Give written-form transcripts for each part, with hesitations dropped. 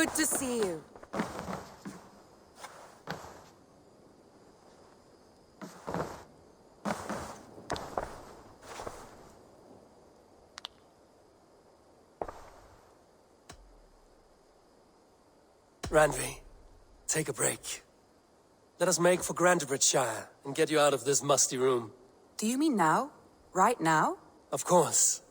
Good to see you. Randvi, take a break. Let us make for Grantebridgeshire and get you out of this musty room. Do you mean now? Right now? Of course.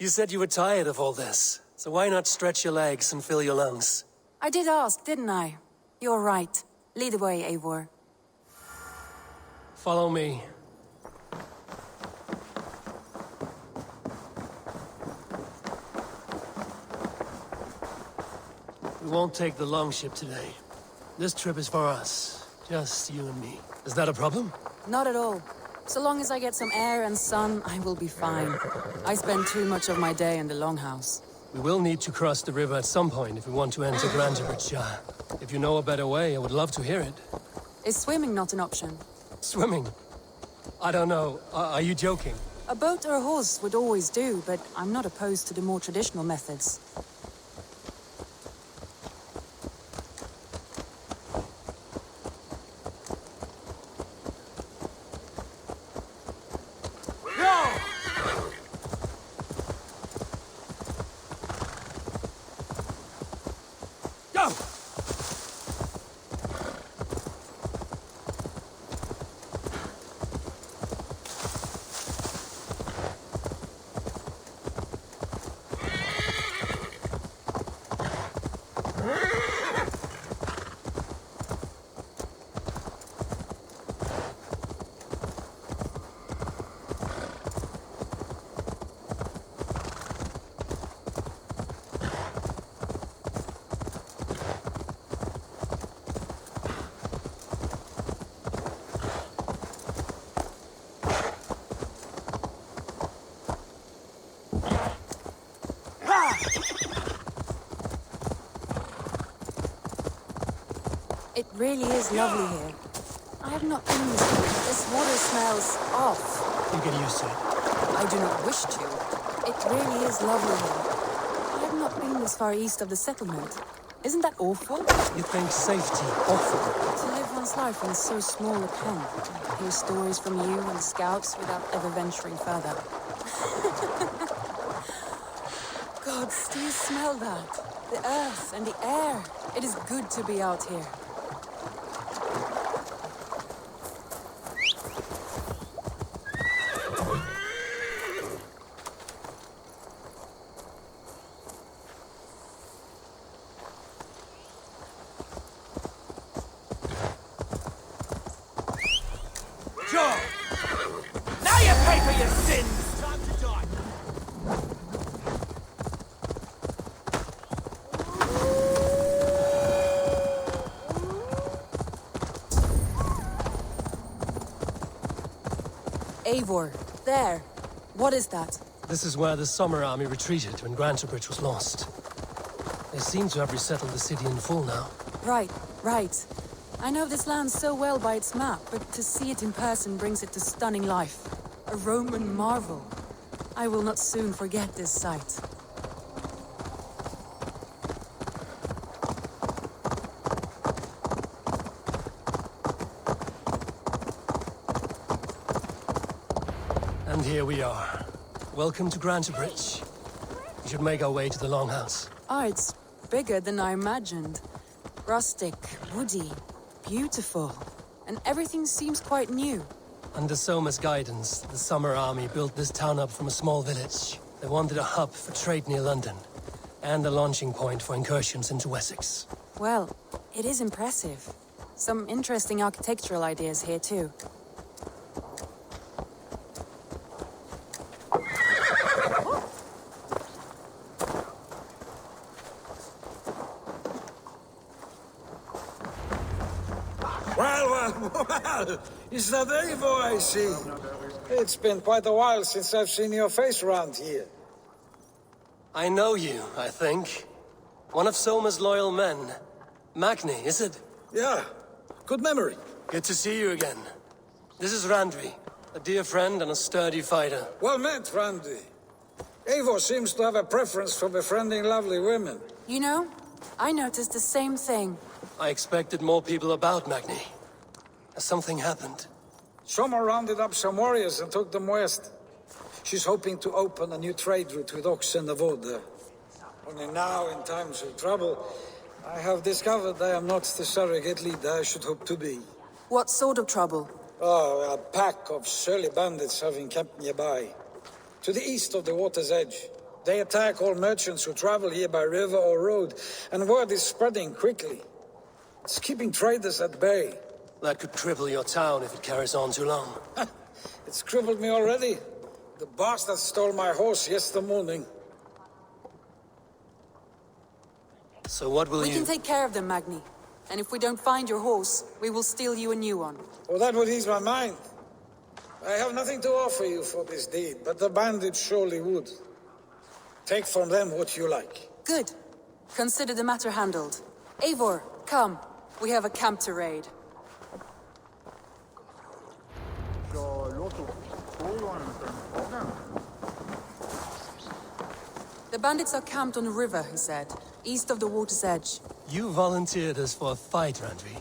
You said you were tired of all this, so why not stretch your legs and fill your lungs? I did ask, didn't I? You're right. Lead the way, Eivor. Follow me. We won't take the longship today. This trip is for us. Just you and me. Is that a problem? Not at all. So long as I get some air and sun, I will be fine. I spend too much of my day in the longhouse. We will need to cross the river at some point if we want to enter Grantebridgeshire. If you know a better way, I would love to hear it. Is swimming not an option? Swimming? I don't know. Are you joking? A boat or a horse would always do, but I'm not opposed to the more traditional methods. It really is lovely here. I have not been this way. This water smells off. You get used to it. I do not wish to. It really is lovely here. I have not been this far east of the settlement. Isn't that awful? You think safety awful? To live one's life in so small a pen. Hear stories from you and the scouts without ever venturing further. Gods, do you smell that? The earth and the air. It is good to be out here. Now you pay for your sins! Time to die! Eivor, there. What is that? This is where the Summer Army retreated when Grantebridge was lost. They seem to have resettled the city in full now. Right. I know this land so well by its map, but to see it in person brings it to stunning life. A Roman marvel. I will not soon forget this sight. And here we are. Welcome to Grantebridge. We should make our way to the Longhouse. Ah, it's bigger than I imagined. Rustic, woody, beautiful. And everything seems quite new. Under Soma's guidance, the Summer Army built this town up from a small village. They wanted a hub for trade near London, and a launching point for incursions into Essexe. Well, it is impressive. Some interesting architectural ideas here too. Well, is that Eivor I see? It's been quite a while since I've seen your face around here. I know you, I think. One of Soma's loyal men. Magni, is it? Yeah, good memory. Good to see you again. This is Randvi, a dear friend and a sturdy fighter. Well met, Randvi. Eivor seems to have a preference for befriending lovely women. You know, I noticed the same thing. I expected more people about, Magni. Has something happened? Soma rounded up some warriors and took them west. She's hoping to open a new trade route with oxen and wood. Only now, in times of trouble, I have discovered I am not the surrogate leader I should hope to be. What sort of trouble? Oh, a pack of surly bandits have encamped nearby. To the east of the water's edge. They attack all merchants who travel here by river or road, and word is spreading quickly. It's keeping traders at bay. That could cripple your town if it carries on too long. It's crippled me already. The bastard stole my horse yesterday morning. So what will We you... can take care of them, Magni. And if we don't find your horse, we will steal you a new one. Oh, that would ease my mind. I have nothing to offer you for this deed, but the bandits surely would. Take from them what you like. Good. Consider the matter handled. Eivor, come. We have a camp to raid. The bandits are camped on the river, he said, east of the water's edge. You volunteered us for a fight, Randvi.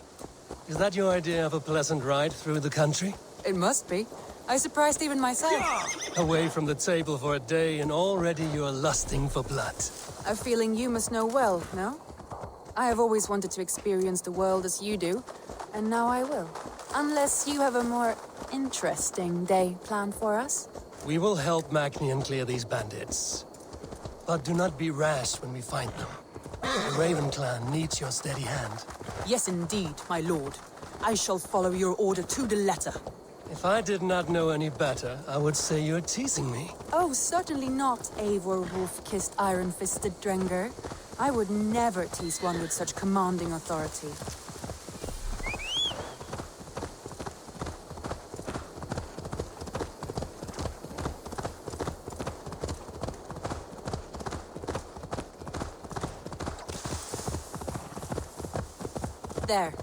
Is that your idea of a pleasant ride through the country? It must be. I surprised even myself. Away from the table for a day and already you are lusting for blood. A feeling you must know well, no? I have always wanted to experience the world as you do, and now I will. Unless you have a more interesting day planned for us? We will help Magnian clear these bandits. But do not be rash when we find them. The Raven clan needs your steady hand. Yes, indeed, my lord. I shall follow your order to the letter. If I did not know any better, I would say you're teasing me. Oh, certainly not, Eivor wolf-kissed iron-fisted Drenger. I would never tease one with such commanding authority. There,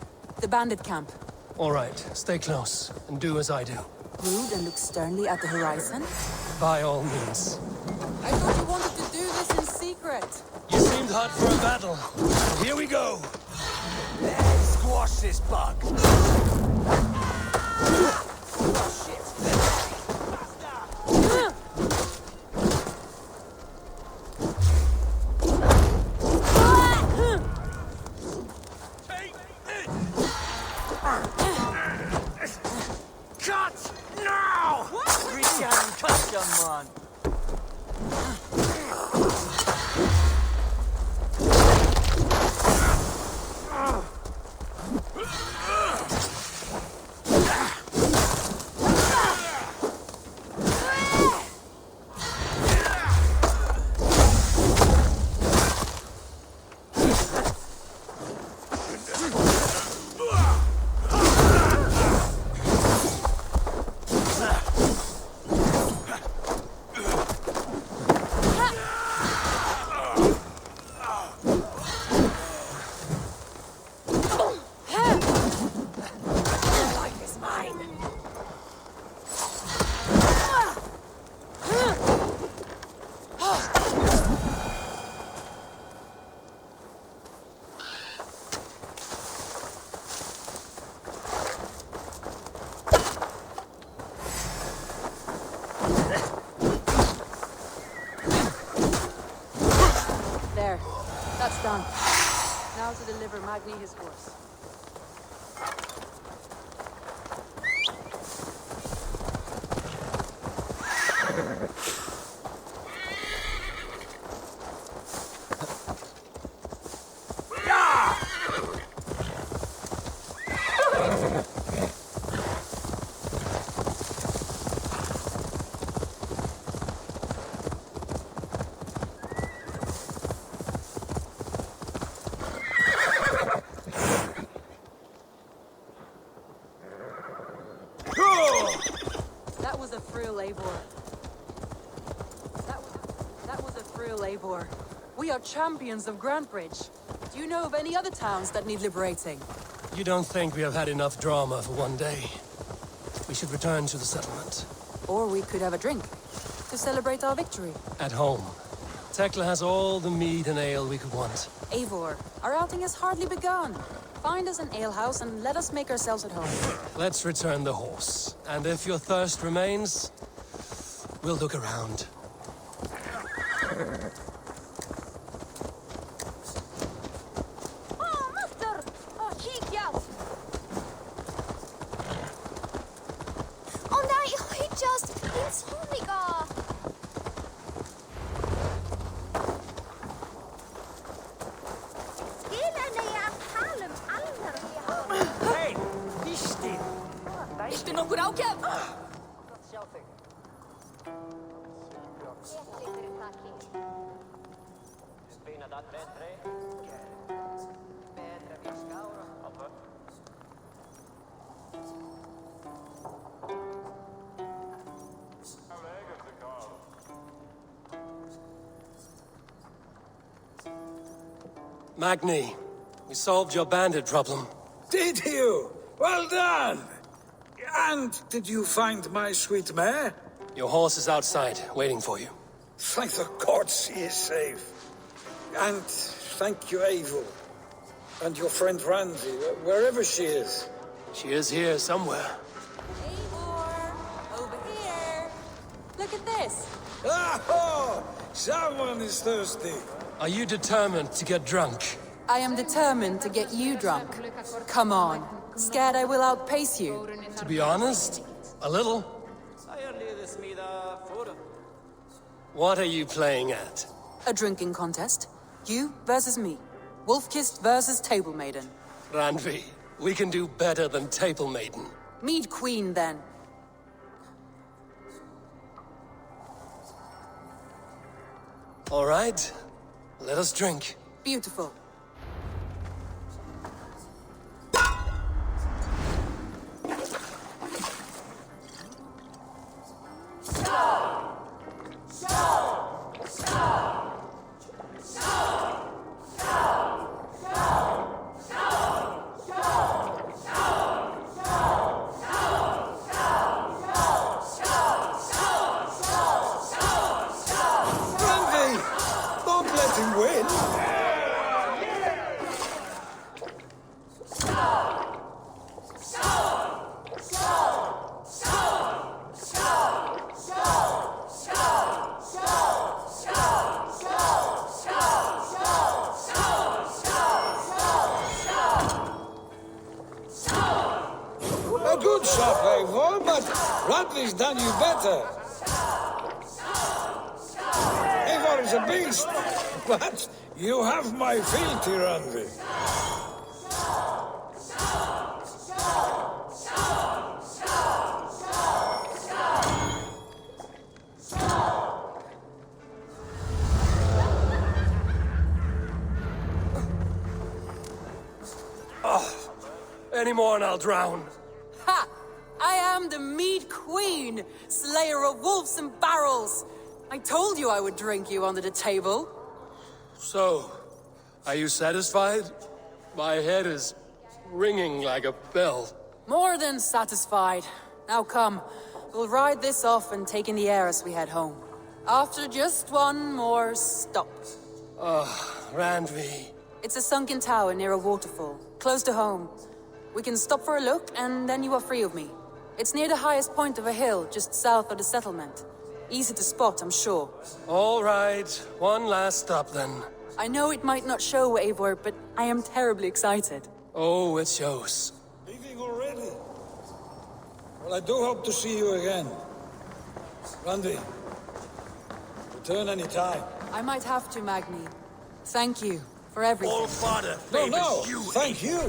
the bandit camp. All right, stay close, and do as I do. Rude and look sternly at the horizon. By all means. I thought you wanted to do this in secret. You seemed hot for a battle. Here we go! Let's squash this bug. Crush it. Cut now! Reach out and cut someone. There. That's done. Now to deliver Magni his horse. That was a thrill, Eivor. That was a thrill, Eivor. We are champions of Grantbridge. Do you know of any other towns that need liberating? You don't think we have had enough drama for one day? We should return to the settlement. Or we could have a drink to celebrate our victory. At home. Tekla has all the mead and ale we could want. Eivor, our outing has hardly begun. Find us an alehouse and let us make ourselves at home. Let's return the horse. And if your thirst remains, we'll look around. Magni, we solved your bandit problem. Did you? Well done! And did you find my sweet mare? Your horse is outside, waiting for you. Thank the gods he is safe. And thank you, Eivor. And your friend Randi, wherever she is. She is here somewhere. Eivor, over here. Look at this. Oh, someone is thirsty. Are you determined to get drunk? I am determined to get you drunk. Come on. Scared I will outpace you? To be honest, a little. What are you playing at? A drinking contest. You versus me. Wolf-kissed versus Table Maiden. Randvi, we can do better than Table Maiden. Mead Queen, then. All right, let us drink. Beautiful. Good shot, Eivor, but Randvi's done you better. Eivor is a beast, but you have my fealty, Randvi. Any more and I'll drown. Ha! I am the Mead Queen, slayer of wolves and barrels. I told you I would drink you under the table. So, are you satisfied? My head is ringing like a bell. More than satisfied. Now come, we'll ride this off and take in the air as we head home. After just one more stop. Randvi. It's a sunken tower near a waterfall, close to home. We can stop for a look, and then you are free of me. It's near the highest point of a hill, just south of the settlement. Easy to spot, I'm sure. All right, one last stop then. I know it might not show, Eivor, but I am terribly excited. Oh, it shows. Leaving already? Well, I do hope to see you again. Randvi, return any time. I might have to, Magni. Thank you for everything. All father No, favors no, you. thank you.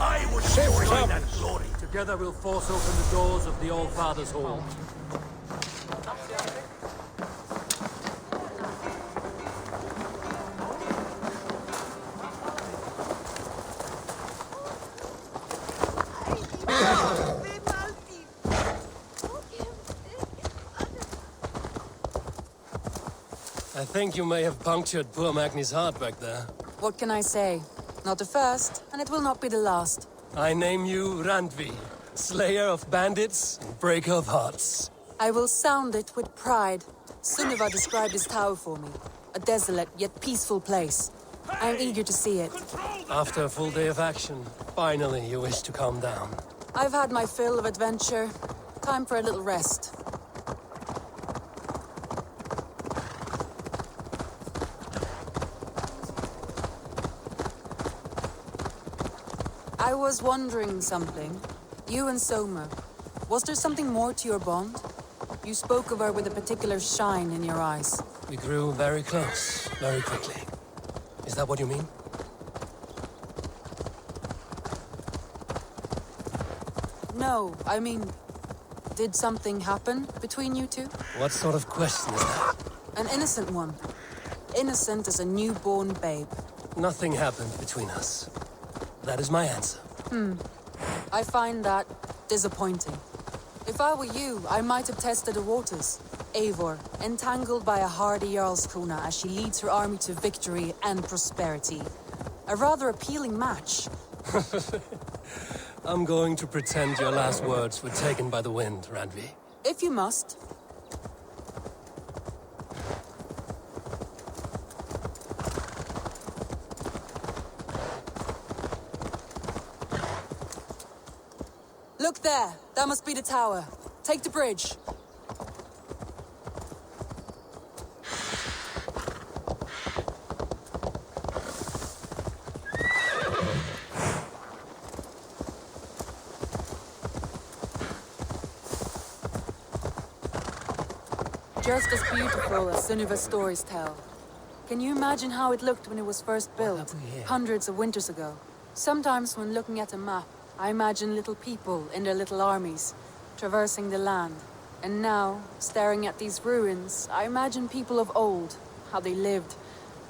I would Safe join travels. that glory. Together we'll force open the doors of the All-Father's Hall. I think you may have punctured poor Magni's heart back there. What can I say? Not the first, and it will not be the last. I name you Randvi, slayer of bandits and breaker of hearts. I will sound it with pride. Sunniva described his tower for me. A desolate yet peaceful place. I am eager to see it. After a full day of action, finally you wish to calm down. I've had my fill of adventure. Time for a little rest. I was wondering something. You and Soma. Was there something more to your bond? You spoke of her with a particular shine in your eyes. We grew very close, very quickly. Is that what you mean? No, I mean... Did something happen between you two? What sort of question is that? An innocent one. Innocent as a newborn babe. Nothing happened between us. That is my answer. I find that disappointing. If I were you, I might have tested the waters. Eivor, entangled by a hardy Jarlskona as she leads her army to victory and prosperity. A rather appealing match. I'm going to pretend your last words were taken by the wind, Randvi. If you must. Look there! That must be the tower. Take the bridge. Just as beautiful as Sunniva's stories tell. Can you imagine how it looked when it was first built, hundreds of winters ago? Sometimes when looking at a map, I imagine little people in their little armies, traversing the land. And now, staring at these ruins, I imagine people of old, how they lived,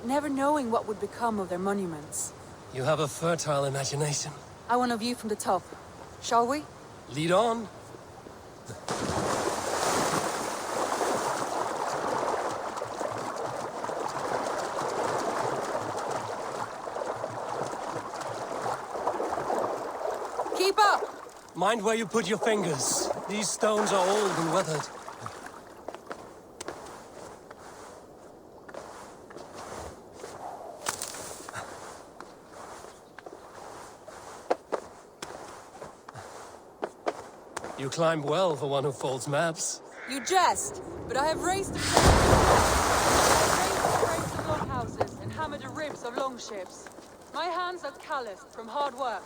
never knowing what would become of their monuments. You have a fertile imagination. I want a view from the top. Shall we? Lead on. Keep up! Mind where you put your fingers. These stones are old and weathered. You climb well for one who folds maps. You jest, but I have raised the frames of longhouses and hammered the ribs of longships. My hands are calloused from hard work.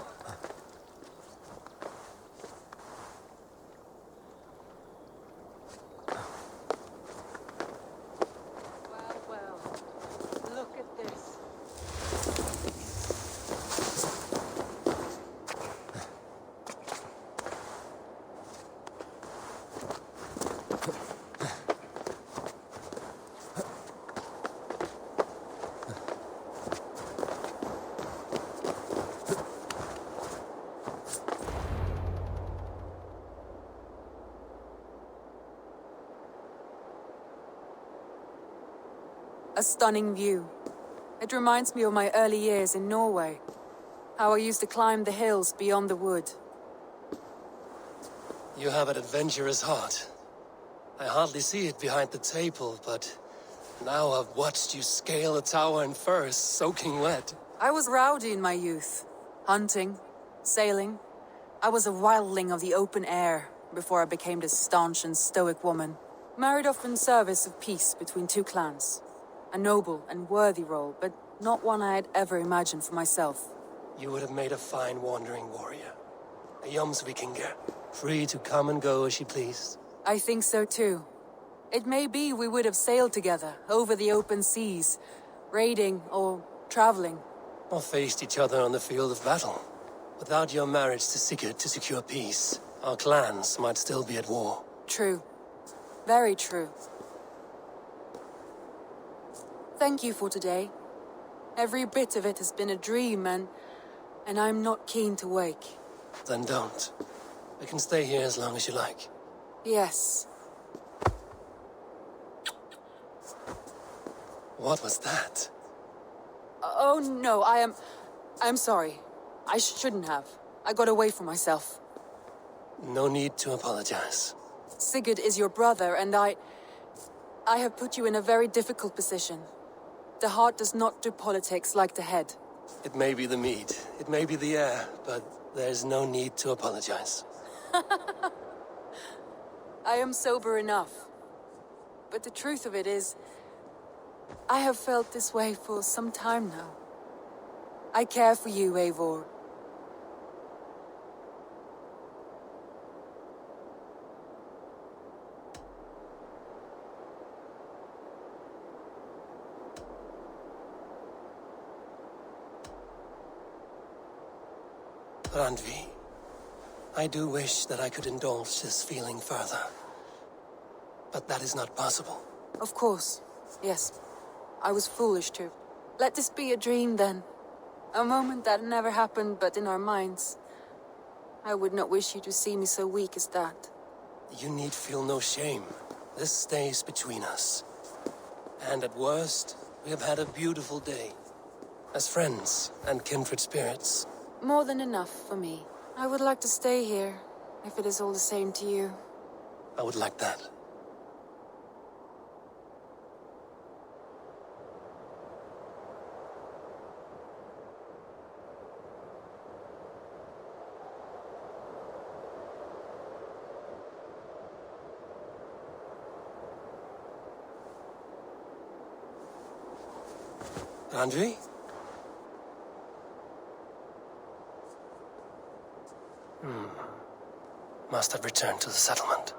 Well, look at this. A stunning view. It reminds me of my early years in Norway. How I used to climb the hills beyond the wood. You have an adventurous heart. I hardly see it behind the table, but now I've watched you scale a tower in furs, soaking wet. I was rowdy in my youth. Hunting, sailing. I was a wildling of the open air before I became this staunch and stoic woman. Married off in service of peace between two clans. A noble and worthy role, but not one I had ever imagined for myself. You would have made a fine wandering warrior. A Jomsvikinger, free to come and go as she pleased. I think so too. It may be we would have sailed together over the open seas, raiding or traveling. Or faced each other on the field of battle. Without your marriage to Sigurd to secure peace, our clans might still be at war. True. Very true. Thank you for today. Every bit of it has been a dream, and I'm not keen to wake. Then don't. We can stay here as long as you like. Yes. What was that? Oh no, I'm sorry. I shouldn't have. I got away from myself. No need to apologize. Sigurd is your brother, and I have put you in a very difficult position. The heart does not do politics like the head. It may be the meat, it may be the air, but there's no need to apologize. I am sober enough. But the truth of it is, I have felt this way for some time now. I care for you, Eivor. Randvi, I do wish that I could indulge this feeling further. But that is not possible. Of course, yes. I was foolish to. Let this be a dream, then. A moment that never happened but in our minds. I would not wish you to see me so weak as that. You need feel no shame. This stays between us. And at worst, we have had a beautiful day. As friends and kindred spirits. More than enough for me. I would like to stay here, if it is all the same to you. I would like that. Randvi? Must have returned to the settlement.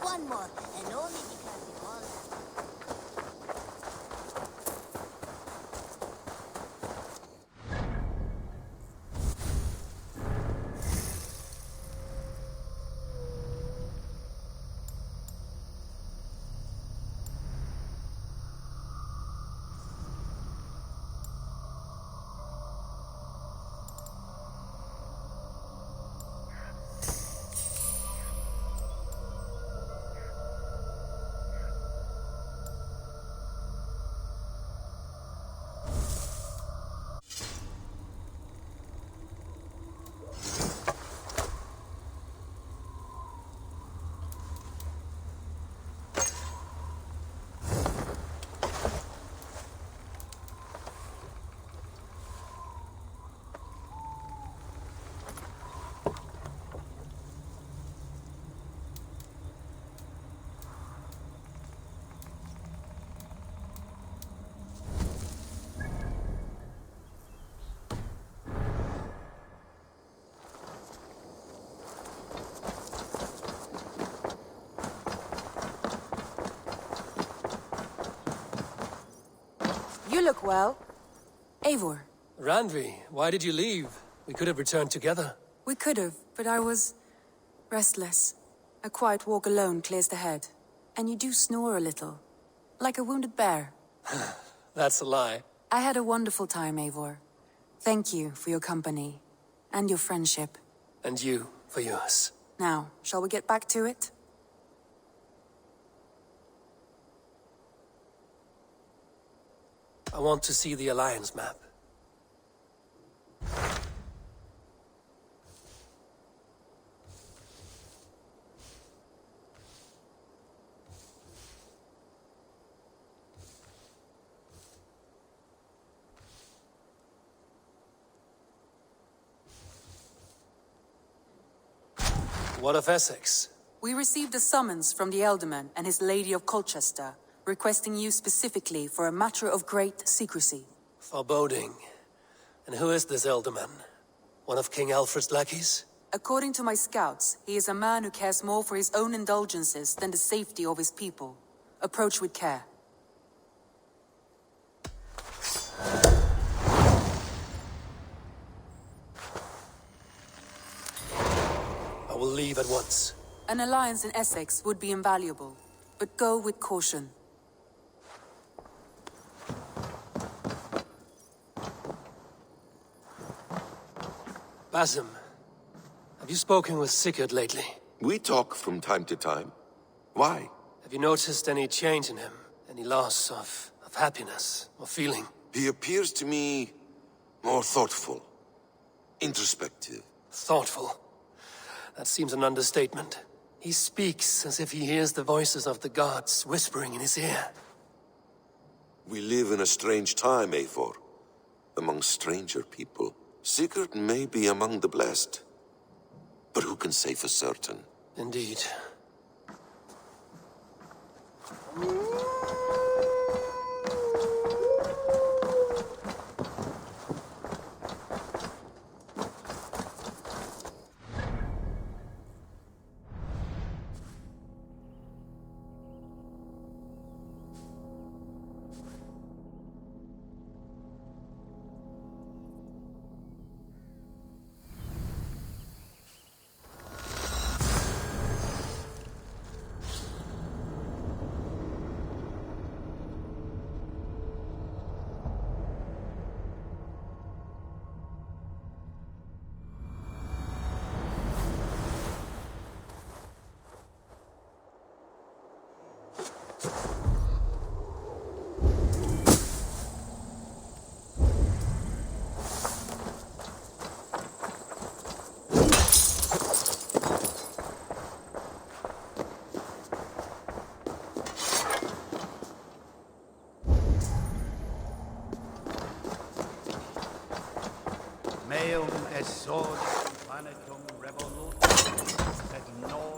One more, and only because you all have. look well. Eivor. Randvi, why did you leave? We could have returned together. We could have, but I was... restless. A quiet walk alone clears the head. And you do snore a little. Like a wounded bear. That's a lie. I had a wonderful time, Eivor. Thank you for your company. And your friendship. And you for yours. Now, shall we get back to it? I want to see the Alliance map. What of Essexe? We received a summons from the Elderman and his Lady of Colchester, requesting you specifically for a matter of great secrecy. Foreboding. And who is this Elderman? One of King Alfred's lackeys? According to my scouts, he is a man who cares more for his own indulgences than the safety of his people. Approach with care. I will leave at once. An alliance in Essex would be invaluable, but go with caution. Basim, have you spoken with Sigurd lately? We talk from time to time. Why? Have you noticed any change in him? Any loss of happiness or feeling? He appears to me more thoughtful, introspective. Thoughtful. That seems an understatement. He speaks as if he hears the voices of the gods whispering in his ear. We live in a strange time, Eivor. Among stranger people. Sigurd may be among the blessed. But who can say for certain? Indeed. Meum es soli planetum revolutum, sed non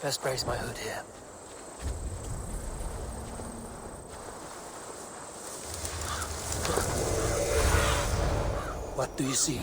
Best brace my hood here. What do you see?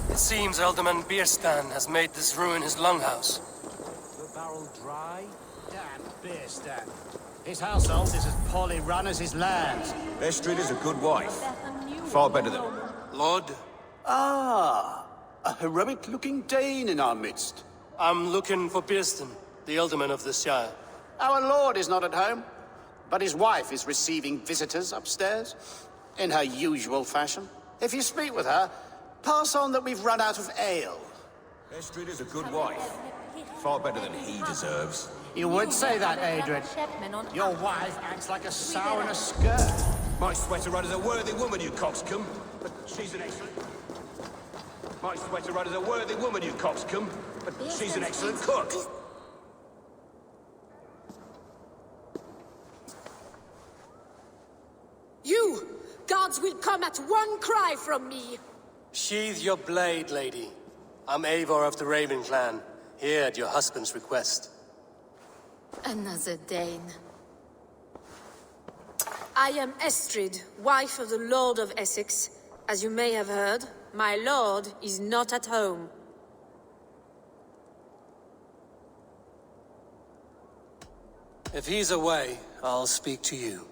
It seems Alderman Bierstan has made this ruin his longhouse. The barrel dry? Damn Bierstan. His household is as poorly run as his lands. Estrid is a good wife. Far better than... Lord, Ah, a heroic-looking Dane in our midst. I'm looking for Bierstan, the Alderman of the Shire. Our lord is not at home, but his wife is receiving visitors upstairs, in her usual fashion. If you speak with her, pass on that we've run out of ale. Estrid is a good wife. Far better than he deserves. You would say that, Adrian. Your wife acts like a sow in a skirt. My sweater run is a worthy woman, you coxcomb. But she's an excellent... My sweater run is a worthy woman, you coxcomb. But she's an excellent cook. You! Gods will come at one cry from me! Sheathe your blade, lady. I'm Eivor of the Raven clan, here at your husband's request. Another Dane. I am Estrid, wife of the Lord of Essexe. As you may have heard, my lord is not at home. If he's away, I'll speak to you.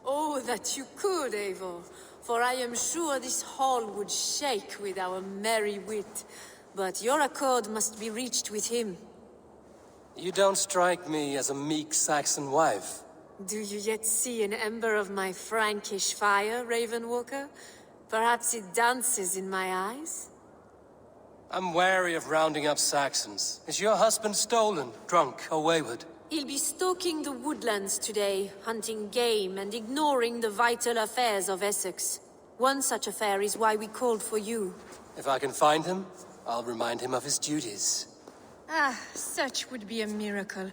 Oh, that you could, Eivor. For I am sure this hall would shake with our merry wit. But your accord must be reached with him. You don't strike me as a meek Saxon wife. Do you yet see an ember of my Frankish fire, Ravenwalker? Perhaps it dances in my eyes? I'm wary of rounding up Saxons. Is your husband stolen, drunk, or wayward? He'll be stalking the woodlands today, hunting game and ignoring the vital affairs of Essex. One such affair is why we called for you. If I can find him, I'll remind him of his duties. Ah, such would be a miracle.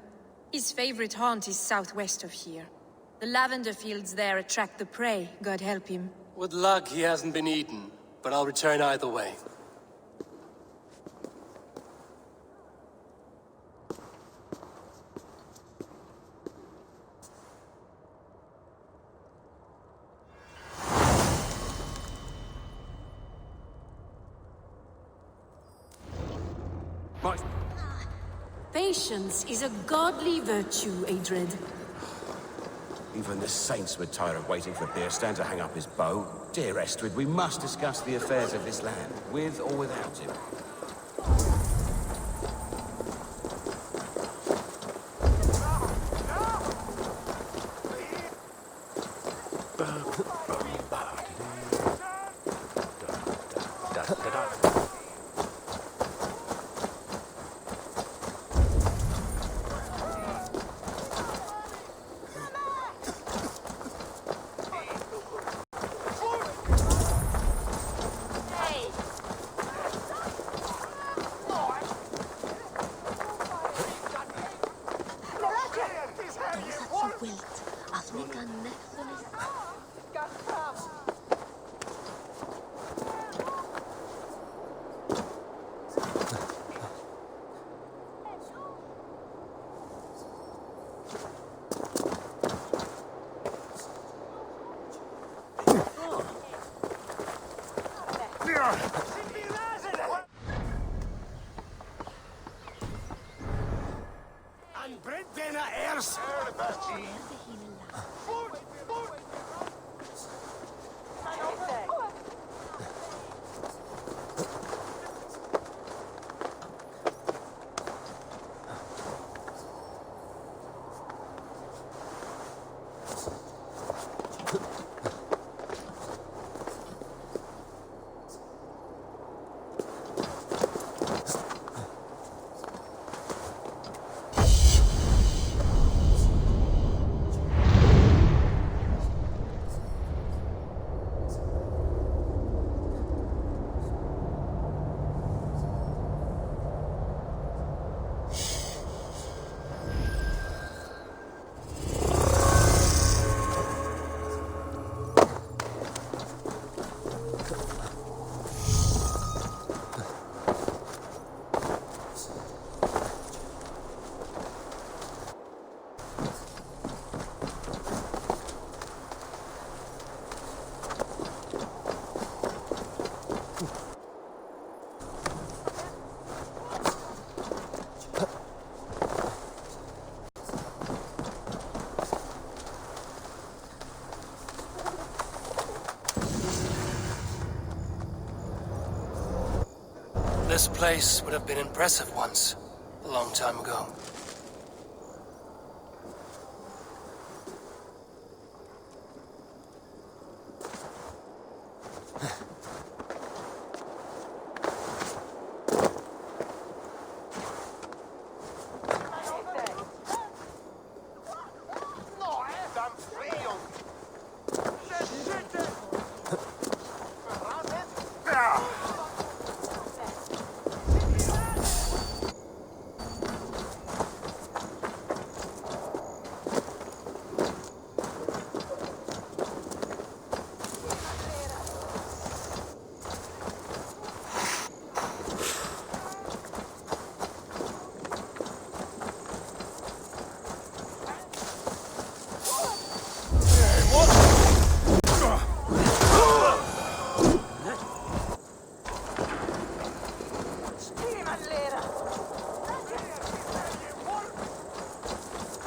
His favorite haunt is southwest of here. The lavender fields there attract the prey, God help him. With luck, he hasn't been eaten, but I'll return either way. Patience is a godly virtue, Adred. Even the saints would tire of waiting for Bierstan to hang up his bow. Dear Estrid, we must discuss the affairs of this land, with or without him. This place would have been impressive once, a long time ago.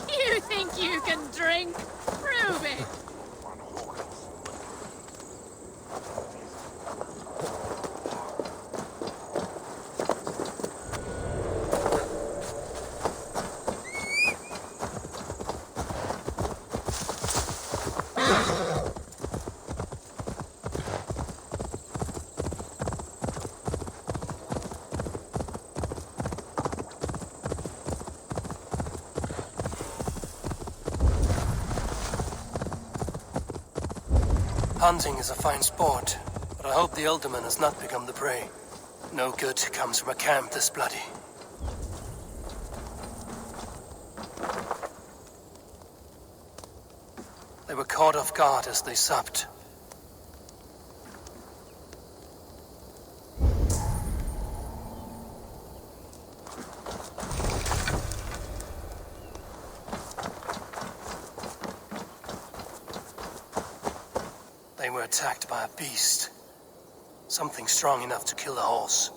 You think you can drink? Prove it! Hunting is a fine sport, but I hope the Ultiman has not become the prey. No good comes from a camp this bloody. They were caught off guard as they supped. They were attacked by a beast. Something strong enough to kill a horse.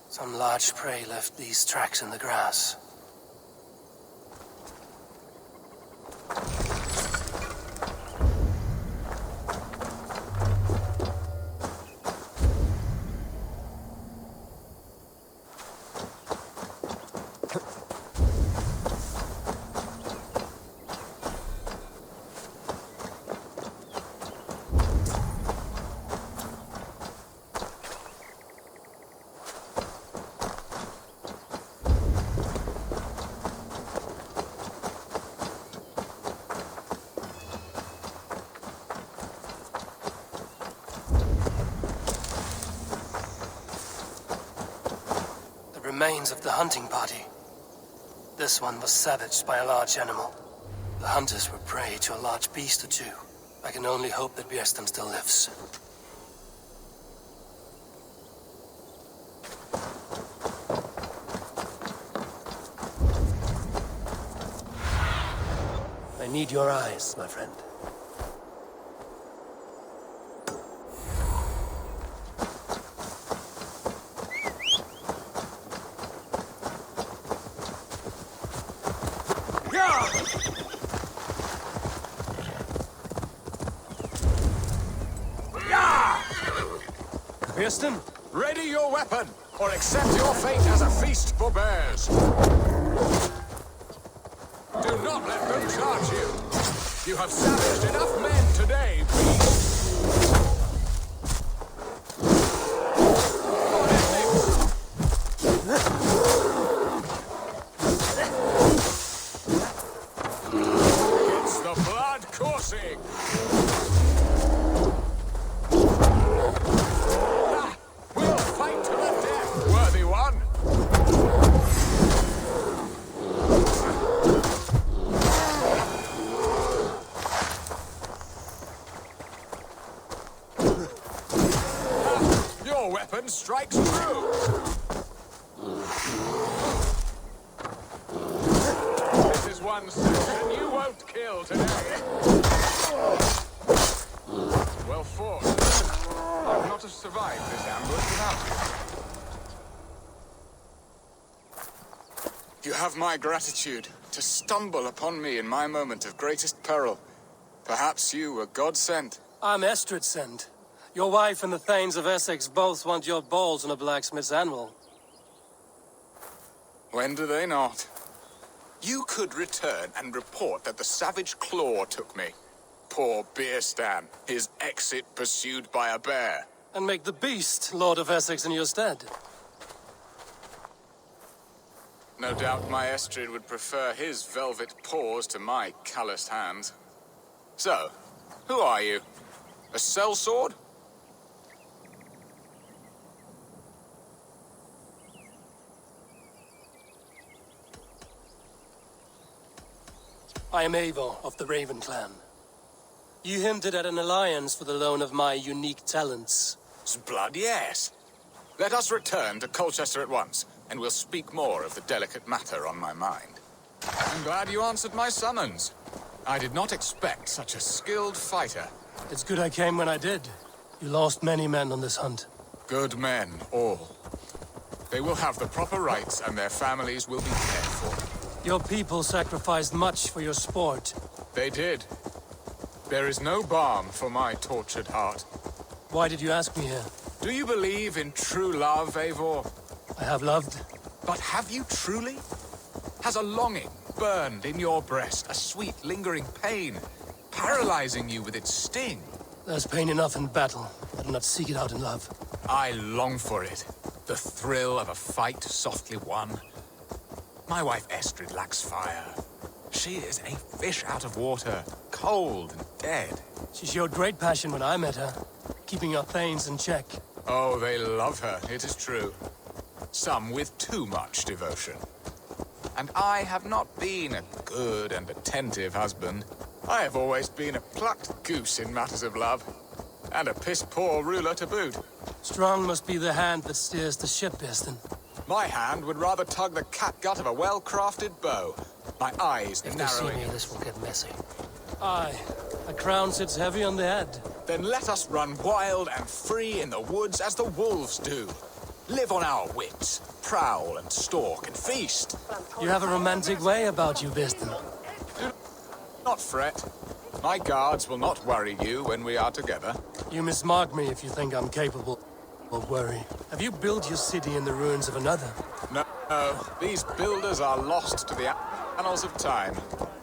Some large prey left these tracks in the grass. remains of the hunting party. This one was savaged by a large animal. The hunters were prey to a large beast or two. I can only hope that Björnstam still lives. I need your eyes, my friend. Björnstam? Ready your weapon, or accept your fate as a feast for bears. Do not let them charge you. You have savaged enough men today, beast. It's the blood coursing. We'll fight to the death, worthy one. Your weapon strikes true. This is one section you won't kill today. Well fought. I would not have survived this ambush without you. You have my gratitude to stumble upon me in my moment of greatest peril. Perhaps you were God-sent. I'm Estrid sent. Your wife and the Thanes of Essexe both want your balls on a blacksmith's anvil. When do they not? You could return and report that the savage claw took me. Poor Björnstam, his exit pursued by a bear. And make the beast Lord of Essex in your stead. No doubt my Estrid would prefer his velvet paws to my calloused hands. So, who are you? A sellsword? I am Eivor of the Raven clan. You hinted at an alliance for the loan of my unique talents. Blood, yes. Let us return to Colchester at once, and we'll speak more of the delicate matter on my mind. I'm glad you answered my summons. I did not expect such a skilled fighter. It's good I came when I did. You lost many men on this hunt. Good men, all. They will have the proper rights, and their families will be cared for. Your people sacrificed much for your sport. They did. There is no balm for my tortured heart. Why did you ask me here? Do you believe in true love, Eivor? I have loved. But have you truly? Has a longing burned in your breast, a sweet, lingering pain, paralyzing you with its sting? There's pain enough in battle. I do not seek it out in love. I long for it. The thrill of a fight softly won. My wife Estrid lacks fire. She is a fish out of water, cold and dead. She showed great passion when I met her, keeping your Thanes in check. Oh, they love her, it is true. Some with too much devotion. And I have not been a good and attentive husband. I have always been a plucked goose in matters of love. And a piss-poor ruler to boot. Strong must be the hand that steers the ship, Björnstam. My hand would rather tug the catgut of a well-crafted bow. My eyes If narrowing. they see me, this will get messy. Aye, a crown sits heavy on the head. Then let us run wild and free in the woods as the wolves do. Live on our wits, prowl and stalk and feast. You have a romantic way about you, Björnstam. Do not fret. My guards will not worry you when we are together. You mismark me if you think I'm capable of worry. Have you built your city in the ruins of another? No, these builders are lost to the annals of time.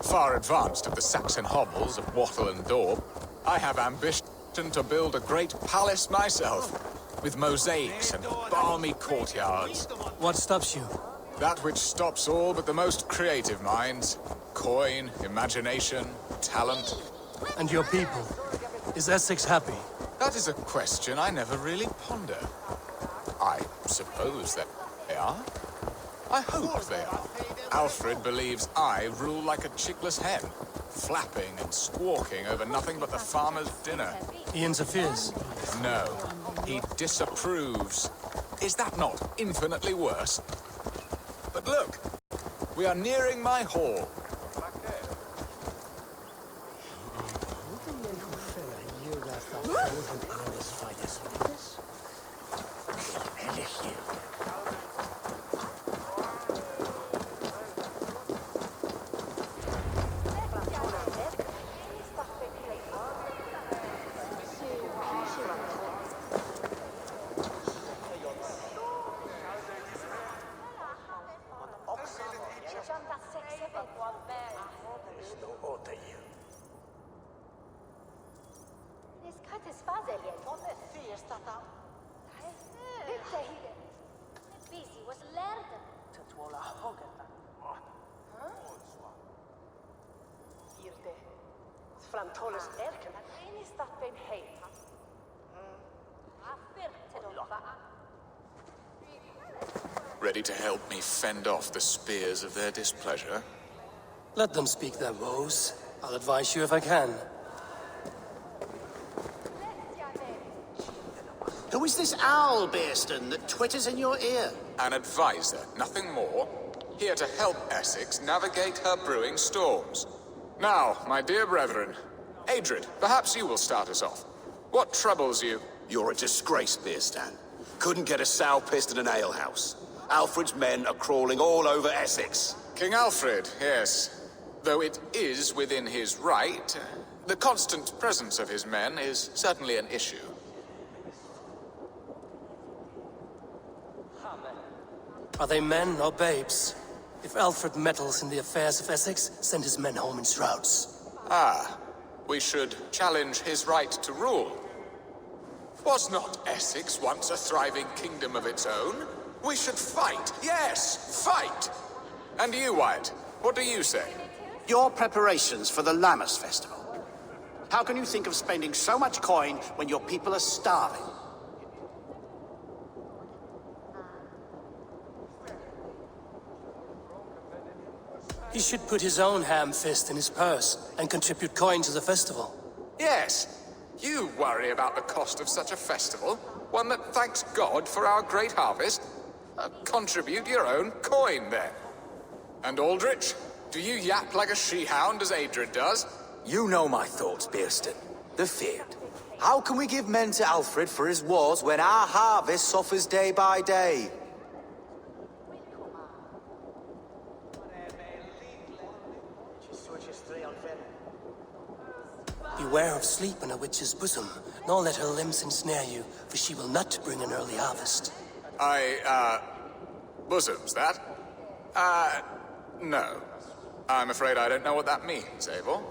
Far advanced of the Saxon hovels of Wattle and Daub. I have ambition to build a great palace myself, with mosaics and balmy courtyards. What stops you? That which stops all but the most creative minds. Coin, imagination, talent. And your people? Is Essex happy? That is a question I never really ponder. I suppose that They are? I hope they are. Alfred believes I rule like a chickless hen, flapping and squawking over nothing but the farmer's dinner. He interferes. No, he disapproves. Is that not infinitely worse? But look, we are nearing my hall. Ready to help me fend off the spears of their displeasure? Let them speak their woes. I'll advise you if I can. Who is this owl, Bearston, that twitters in your ear? An advisor, nothing more. Here to help Essex navigate her brewing storms. Now, my dear brethren, Adrid, perhaps you will start us off. What troubles you? You're a disgrace, Bearstan. Couldn't get a sow pissed in an alehouse. Alfred's men are crawling all over Essex. King Alfred, yes. Though it is within his right, the constant presence of his men is certainly an issue. Are they men or babes? If Alfred meddles in the affairs of Essex, send his men home in shrouds. Ah, we should challenge his right to rule. Was not Essex once a thriving kingdom of its own? We should fight, yes, fight! And you, Wyatt, what do you say? Your preparations for the Lammas festival. How can you think of spending so much coin when your people are starving? He should put his own ham fist in his purse and contribute coin to the festival. Yes, you worry about the cost of such a festival, one that thanks God for our great harvest. Contribute your own coin, then. And Aldrich, do you yap like a she-hound as Adrid does? You know my thoughts, Bearston. They're feared. How can we give men to Alfred for his wars when our harvest suffers day by day? Beware of sleep in a witch's bosom, nor let her limbs ensnare you, for she will not bring an early harvest. Bosoms, that? No. I'm afraid I don't know what that means, Eivor.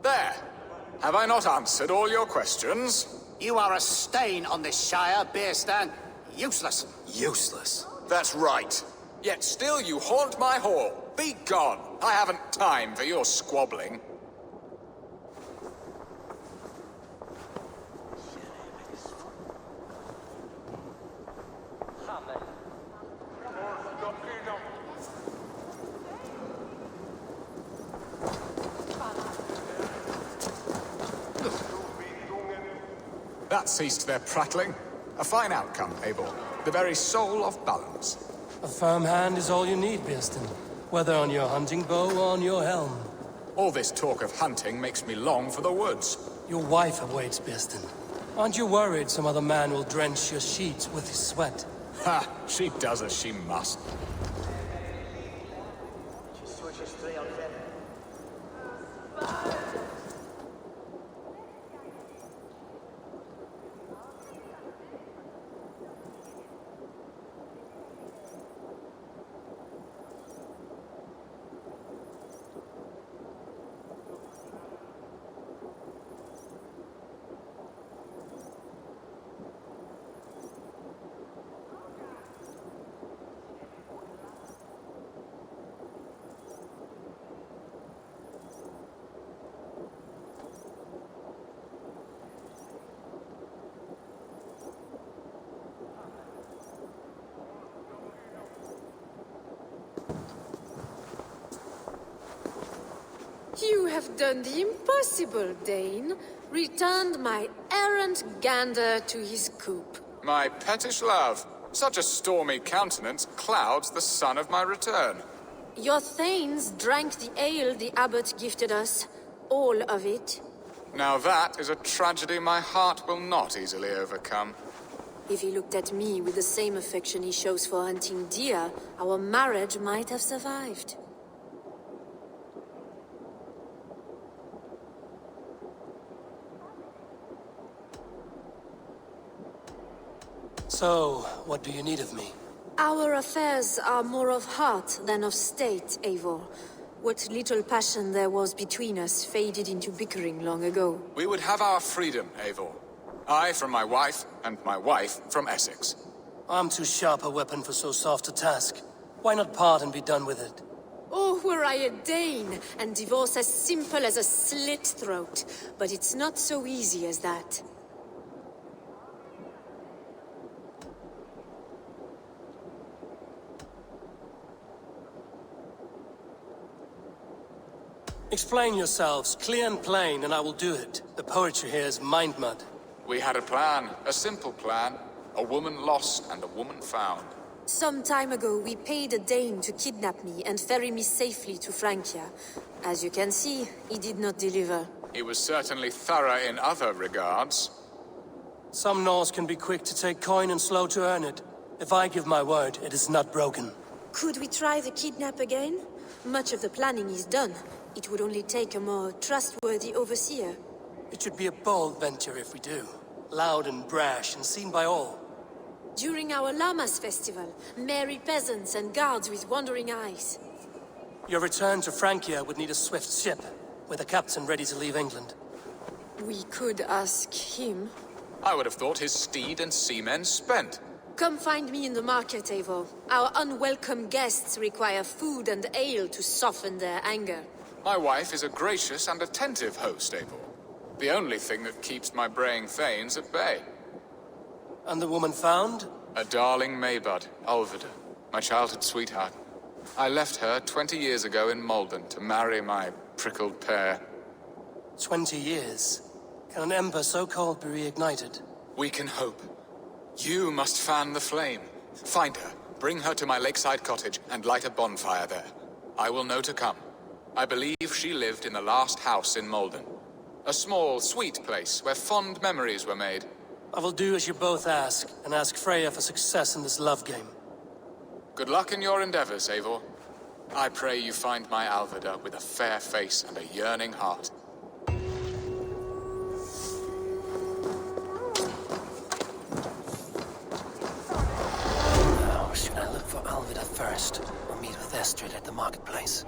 There! Have I not answered all your questions? You are a stain on this shire, Bearstan. Useless. Useless? That's right. Yet still you haunt my hall. Be gone! I haven't time for your squabbling. That ceased their prattling. A fine outcome, Eivor. The very soul of balance. A firm hand is all you need, Bearston. Whether on your hunting bow or on your helm. All this talk of hunting makes me long for the woods. Your wife awaits, Bearston. Aren't you worried some other man will drench your sheets with his sweat? Ha! She does as she must. have done the impossible, Dane. Returned my errant gander to his coop. My pettish love. Such a stormy countenance clouds the sun of my return. Your thanes drank the ale the abbot gifted us. All of it. Now that is a tragedy my heart will not easily overcome. If he looked at me with the same affection he shows for hunting deer, our marriage might have survived. So, what do you need of me? Our affairs are more of heart than of state, Eivor. What little passion there was between us faded into bickering long ago. We would have our freedom, Eivor. I from my wife, and my wife from Essexe. I'm too sharp a weapon for so soft a task. Why not part and be done with it? Oh, were I a Dane, and divorce as simple as a slit throat. But it's not so easy as that. Explain yourselves, clear and plain, and I will do it. The poetry here is mind mud. We had a plan, a simple plan. A woman lost and a woman found. Some time ago, we paid a Dane to kidnap me and ferry me safely to Francia. As you can see, he did not deliver. He was certainly thorough in other regards. Some Norse can be quick to take coin and slow to earn it. If I give my word, it is not broken. Could we try the kidnap again? Much of the planning is done. It would only take a more trustworthy overseer. It should be a bold venture if we do. Loud and brash and seen by all. During our Llamas festival, merry peasants and guards with wandering eyes. Your return to Francia would need a swift ship, with a captain ready to leave England. We could ask him. I would have thought his steed and seamen spent. Come find me in the market, Eivor. Our unwelcome guests require food and ale to soften their anger. My wife is a gracious and attentive host, Eivor. The only thing that keeps my braying thanes at bay. And the woman found? A darling Maybud, Ulvida, my childhood sweetheart. I left her 20 years ago in Malden to marry my prickled pear. 20 years? Can an ember so cold be reignited? We can hope. You must fan the flame. Find her, bring her to my lakeside cottage, and light a bonfire there. I will know to come. I believe she lived in the last house in Malden. A small, sweet place where fond memories were made. I will do as you both ask, and ask Freya for success in this love game. Good luck in your endeavors, Eivor. I pray you find my Alvida with a fair face and a yearning heart. Now, should I look for Alvida first, or meet with Estrid at the marketplace?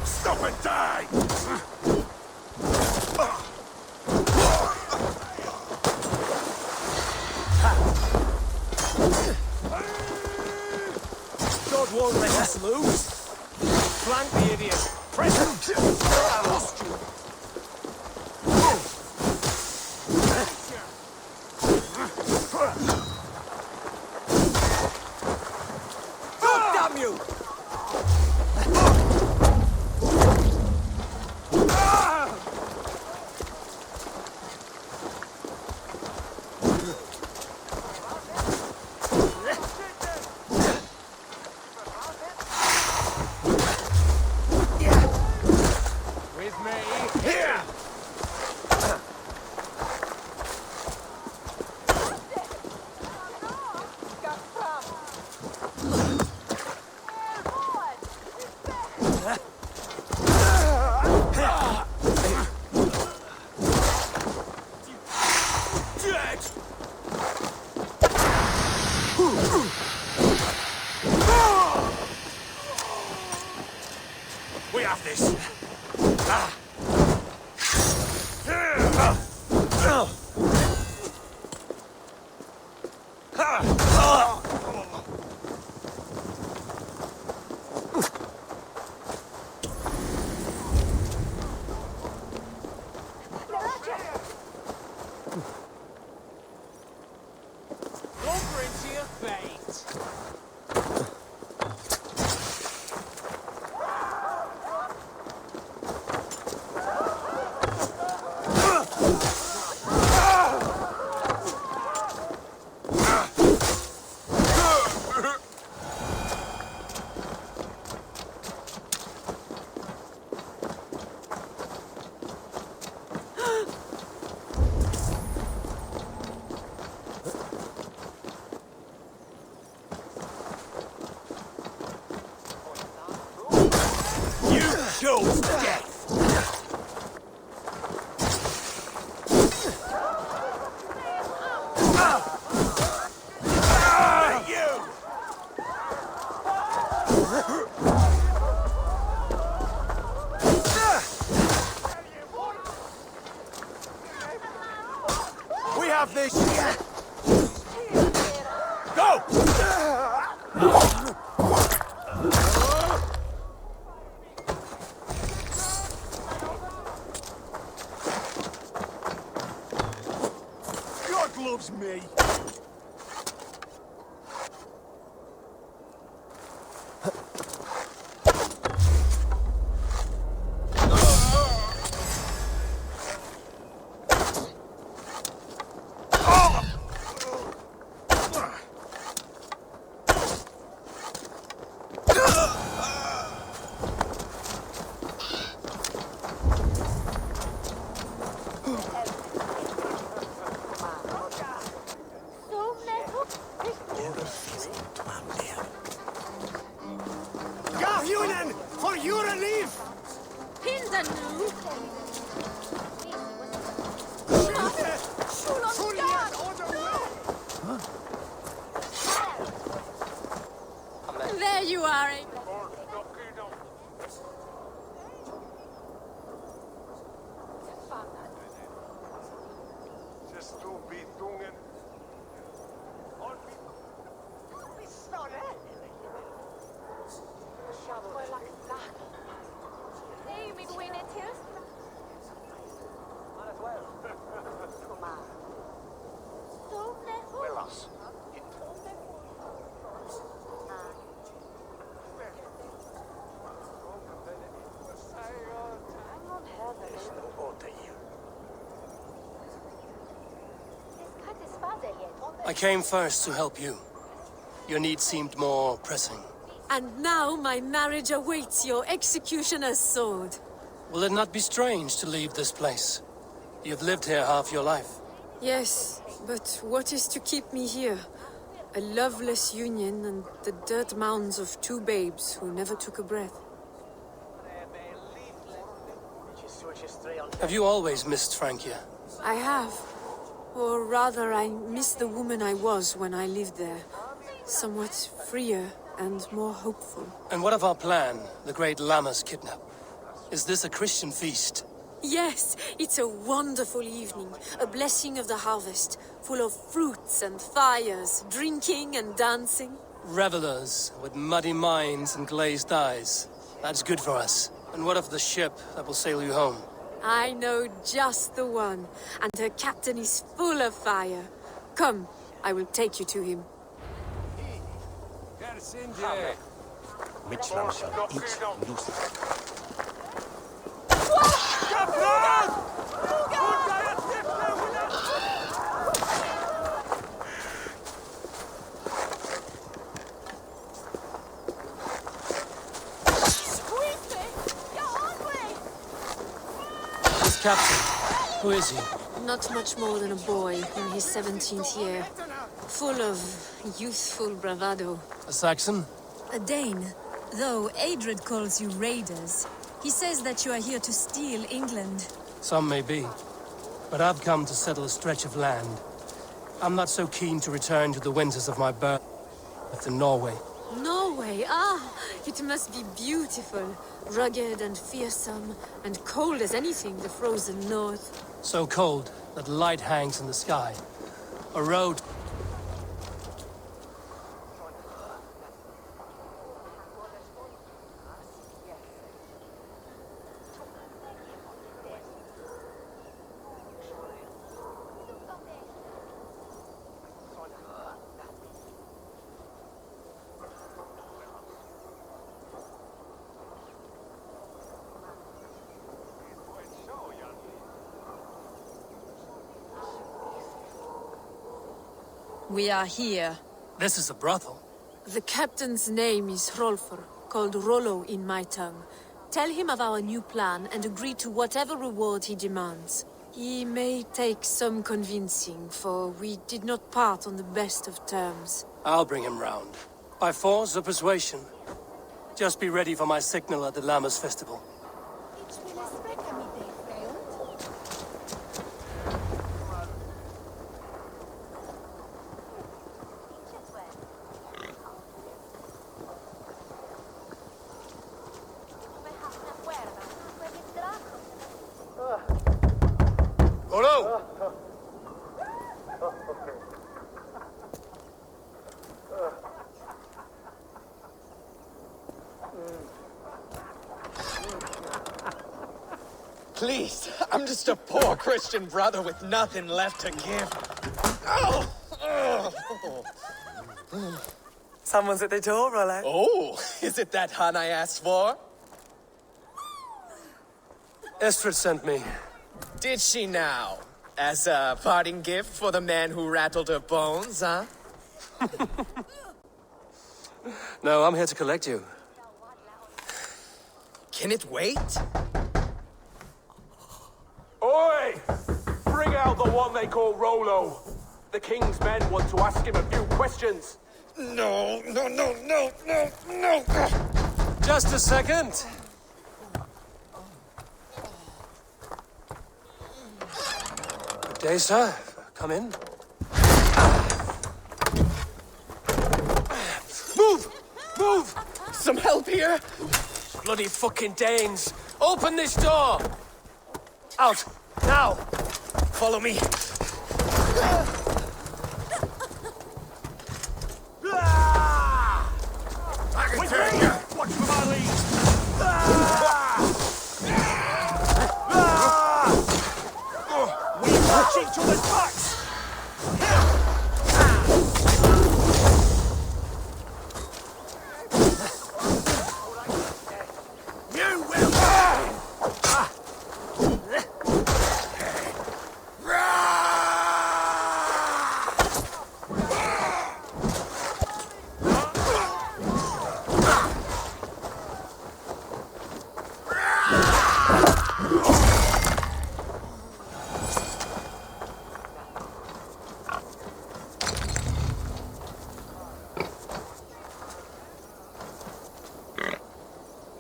Stop and die! God won't let us lose. Flank the idiot. Press him. I lost you. God damn you! With me, here! We have this. Over into your fate. Chose death. We have this. Go! God loves me. Gahunen, for your relief! Hinda nu! There you are, Eivor. I came first to help you. Your need seemed more pressing. And now my marriage awaits your executioner's sword. Will it not be strange to leave this place? You've lived here half your life. Yes, but what is to keep me here? A loveless union and the dirt mounds of two babes who never took a breath. Have you always missed Francia? I have. Or rather, I miss the woman I was when I lived there. Somewhat freer and more hopeful. And what of our plan, the great Lamma's kidnap? Is this a Christian feast? Yes, it's a wonderful evening. A blessing of the harvest, full of fruits and fires, drinking and dancing. Revelers with muddy minds and glazed eyes. That's good for us. And what of the ship that will sail you home? I know just the one, and her captain is full of fire. Come, I will take you to him. This captain, who is he? Not much more than a boy in his 17th year, full of youthful bravado. A Saxon? A Dane, though Eidred calls you raiders. He says that you are here to steal England. Some may be, but I've come to settle a stretch of land. I'm not so keen to return to the winters of my birth in Norway. Norway, ah, it must be beautiful. Rugged and fearsome, and cold as anything the frozen north. So cold that light hangs in the sky. A road. We are here. This is a brothel. The captain's name is Hrolfr, called Rollo in my tongue. Tell him of our new plan and agree to whatever reward he demands. He may take some convincing, for we did not part on the best of terms. I'll bring him round. By force or persuasion. Just be ready for my signal at the Lammas festival. Please, I'm just a poor Christian brother with nothing left to give. Someone's at the door, Rollo. Oh, is it that hun I asked for? Estrid sent me. Did she now? As a parting gift for the man who rattled her bones, huh? No, I'm here to collect you. Can it wait? Oi! Bring out the one they call Rollo. The king's men want to ask him a few questions. No. Just a second. Good day, sir. Come in. Move! Some help here? Bloody fucking Danes! Open this door! Out! Now! Follow me. I can tell you! Watch for my lead! We watch each other's backs! You will!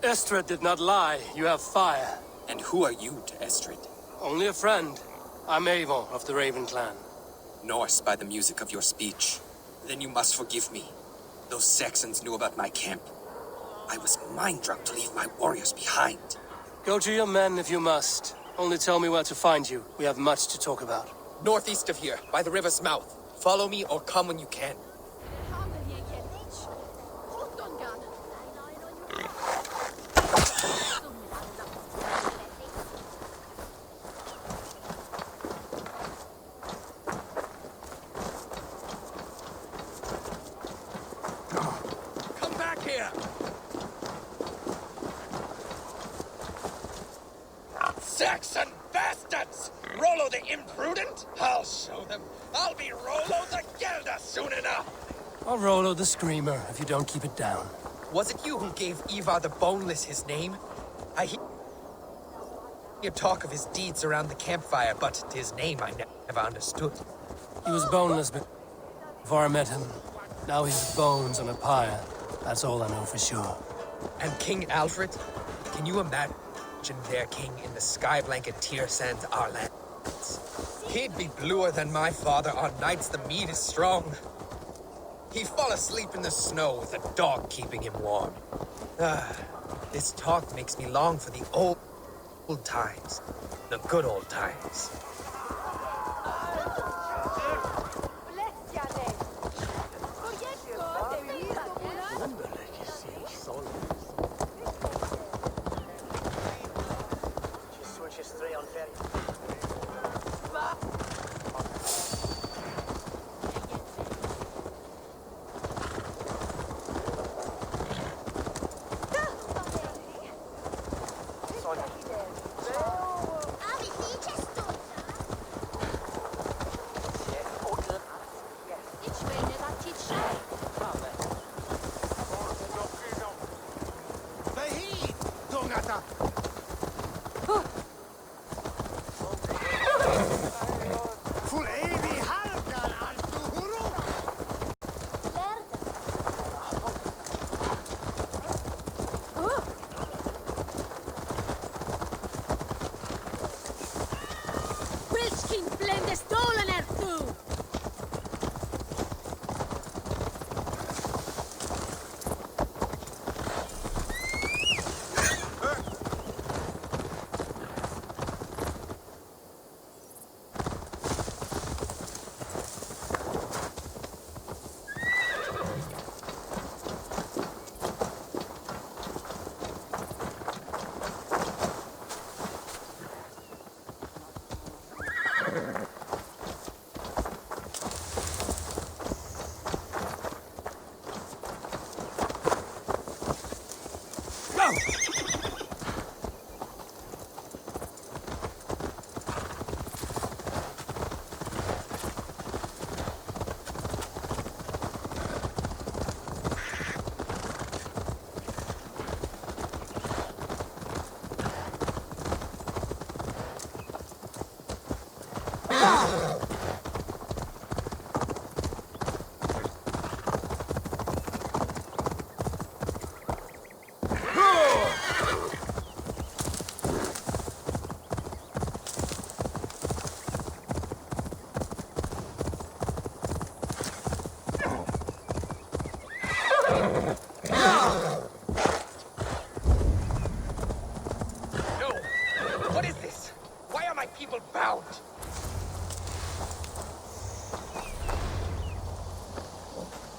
Estrid did not lie. You have fire. And who are you to Estrid? Only a friend. I'm Eivor of the Raven clan. Norse by the music of your speech. Then you must forgive me. Those Saxons knew about my camp. I was mind-drunk to leave my warriors behind. Go to your men if you must. Only tell me where to find you. We have much to talk about. Northeast of here, by the river's mouth. Follow me or come when you can. Come back here! Saxon bastards! Rollo the imprudent? I'll show them. I'll be Rollo the Gelder soon enough! I'll Rollo the Screamer if you don't keep it down. Was it you who gave Eivor the Boneless his name? I hear talk of his deeds around the campfire, but his name I never understood. He was boneless before I met him. Now he's bones on a pyre. That's all I know for sure. And King Alfred? Can you imagine their king in the sky blanket tear sands our lands? He'd be bluer than my father on nights the mead is strong. He'd fall asleep in the snow with a dog keeping him warm. This talk makes me long for the old times. The good old times.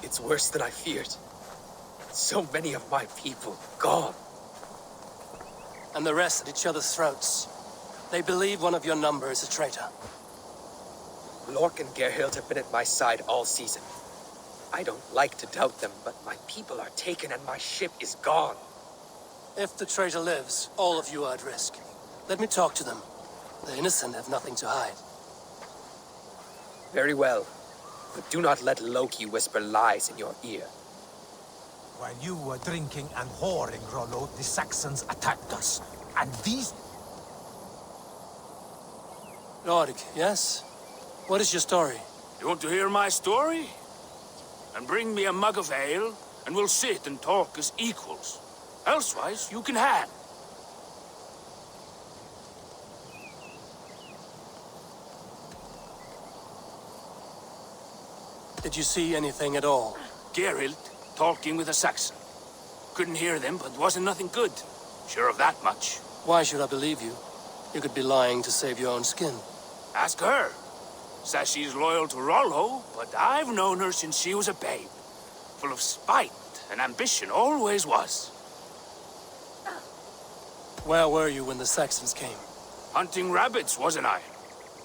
It's worse than I feared. So many of my people gone. And the rest at each other's throats. They believe one of your number is a traitor. Lork and Gerhild have been at my side all season. I don't like to doubt them, but my people are taken and my ship is gone. If the traitor lives, all of you are at risk. Let me talk to them. The innocent have nothing to hide. Very well. But do not let Loki whisper lies in your ear. While you were drinking and whoring, Rollo, the Saxons attacked us. And these... Lord, yes? What is your story? You want to hear my story? And bring me a mug of ale, and we'll sit and talk as equals. Elsewise, you can hang. Did you see anything at all? Gerhild talking with a Saxon. Couldn't hear them, but wasn't nothing good. Sure of that much. Why should I believe you? You could be lying to save your own skin. Ask her. Says she's loyal to Rollo, but I've known her since she was a babe. Full of spite and ambition, always was. Where were you when the Saxons came? Hunting rabbits, wasn't I?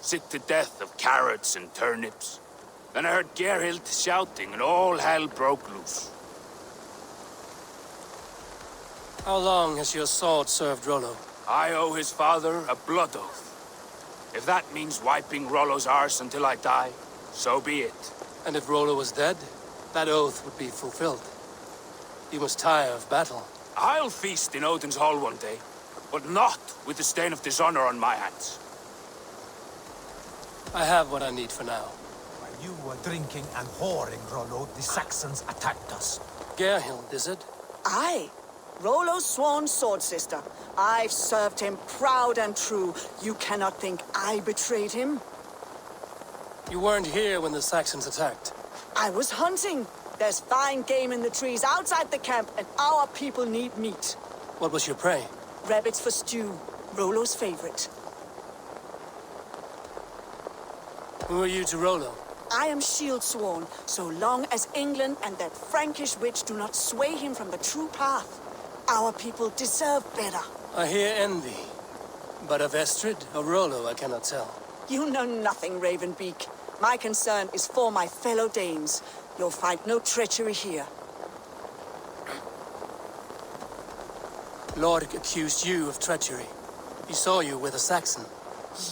Sick to death of carrots and turnips. Then I heard Gerhild shouting and all hell broke loose. How long has your sword served Rollo? I owe his father a blood oath. If that means wiping Rollo's arse until I die, so be it. And if Rollo was dead, that oath would be fulfilled. You must tire of battle. I'll feast in Odin's hall one day, but not with the stain of dishonor on my hands. I have what I need for now. While you were drinking and whoring, Rollo, the Saxons attacked us. Gerhild, is it? Aye. Rollo's sworn sword sister. I've served him proud and true. You cannot think I betrayed him? You weren't here when the Saxons attacked. I was hunting. There's fine game in the trees outside the camp, and our people need meat. What was your prey? Rabbits for stew, Rollo's favorite. Who are you to Rollo? I am shield sworn, so long as England and that Frankish witch do not sway him from the true path. Our people deserve better. I hear envy. But of Estrid or Rollo, I cannot tell. You know nothing, Ravenbeak. My concern is for my fellow Danes. You'll find no treachery here. Lord accused you of treachery. He saw you with a Saxon.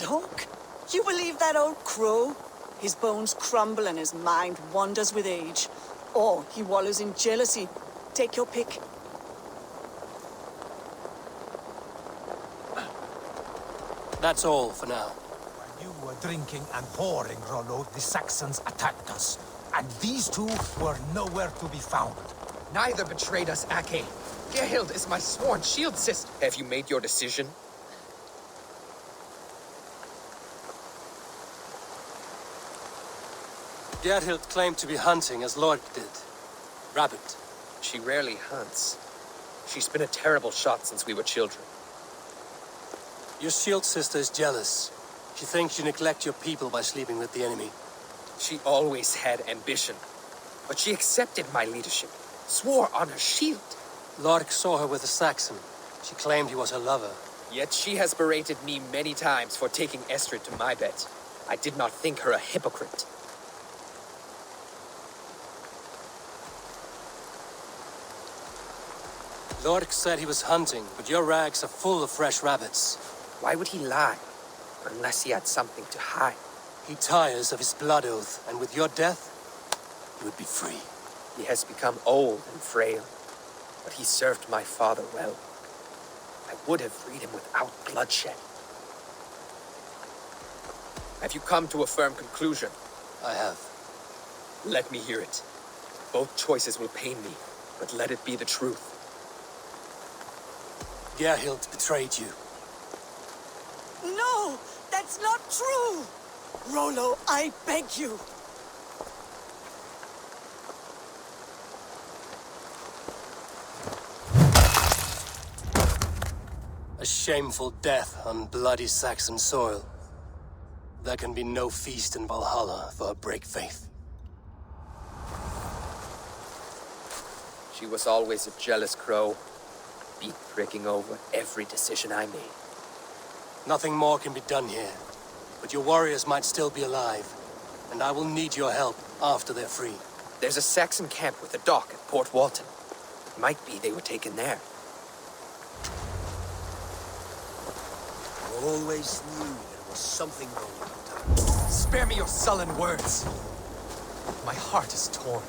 Look, you believe that old crow? His bones crumble and his mind wanders with age. Or he wallows in jealousy. Take your pick. That's all for now. While you were drinking and whoring, Rollo, the Saxons attacked us. And these two were nowhere to be found. Neither betrayed us, Ake. Gerhild is my sworn shield sister. Have you made your decision? Gerhild claimed to be hunting as Lord did. Rabbit. She rarely hunts. She's been a terrible shot since we were children. Your shield sister is jealous. She thinks you neglect your people by sleeping with the enemy. She always had ambition. But she accepted my leadership. Swore on her shield. Lork saw her with a Saxon. She claimed he was her lover. Yet she has berated me many times for taking Estrid to my bed. I did not think her a hypocrite. Lork said he was hunting, but your rags are full of fresh rabbits. Why would he lie? Unless he had something to hide. He tires of his blood oath, and with your death, he would be free. He has become old and frail, but he served my father well. I would have freed him without bloodshed. Have you come to a firm conclusion? I have. Let me hear it. Both choices will pain me, but let it be the truth. Gerhild betrayed you. No! That's not true! Rollo, I beg you! A shameful death on bloody Saxon soil. There can be no feast in Valhalla for a break faith. She was always a jealous crow, beat pricking over every decision I made. Nothing more can be done here, but your warriors might still be alive, and I will need your help after they're free. There's a Saxon camp with a dock at Port Walton. It might be they were taken there. I always knew there was something wrong with them. Spare me your sullen words. My heart is torn.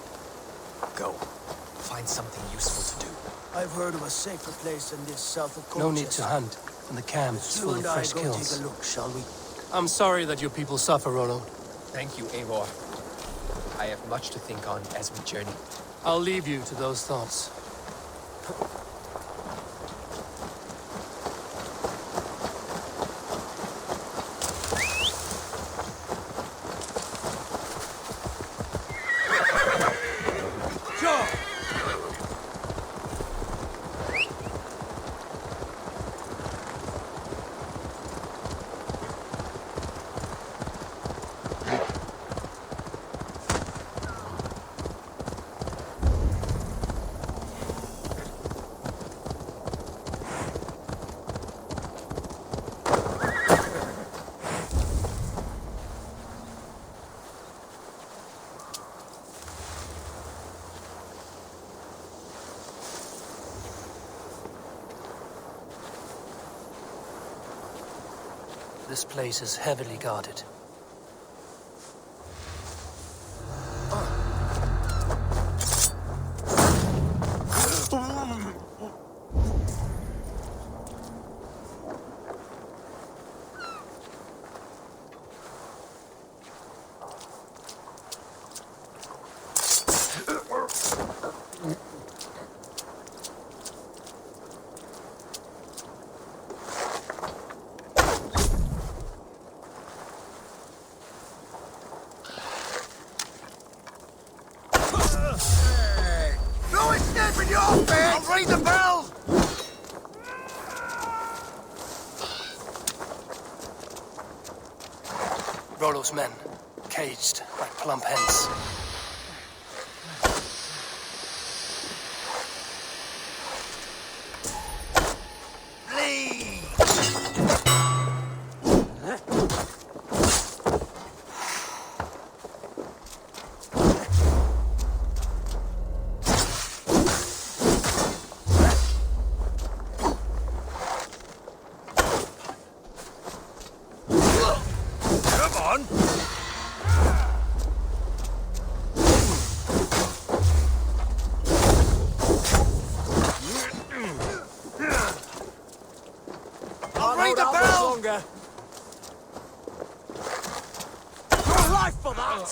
Go. Find something useful to do. I've heard of a safer place than this south of Colchester. No need to hunt, and the camp is full of fresh kills. Take a look, shall we? I'm sorry that your people suffer, Rollo. Thank you, Eivor. I have much to think on as we journey. I'll leave you to those thoughts. This place is heavily guarded. Rollo's men, caged like plump hens. Ring the bell! Longer. Your life for that!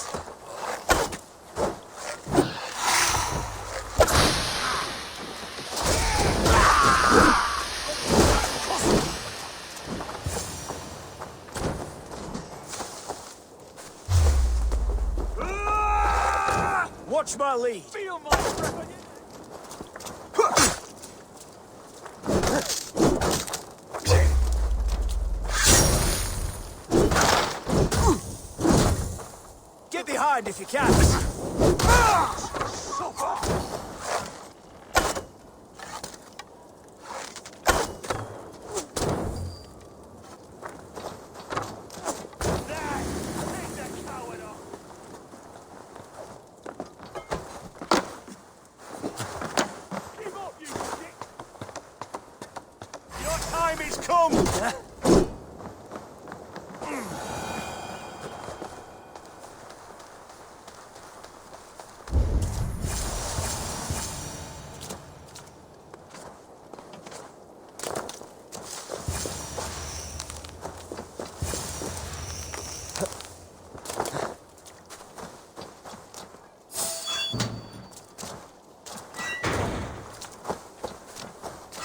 Watch my lead. Feel my breath again. Get behind if you can.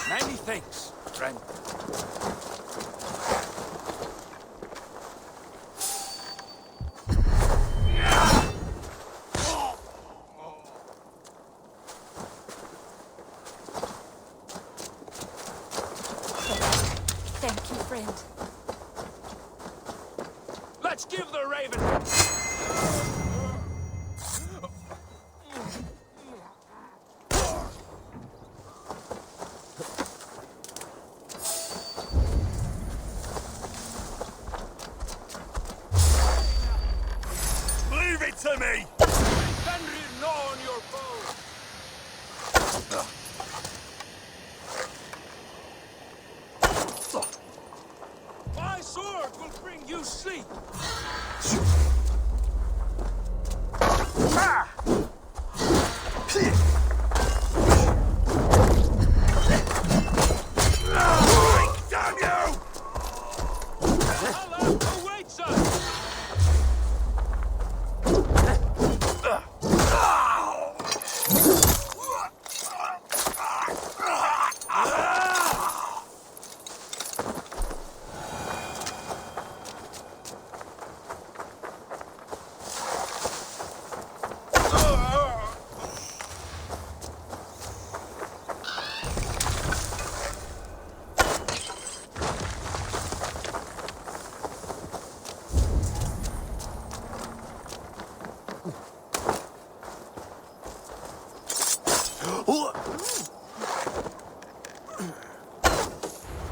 Many thanks, friend. Thank you, friend. Let's give the raven... Leave it to me! Fenrir, gnaw on your bow! My sword will bring you sleep! Ah! Damn you! Valhalla awaits us!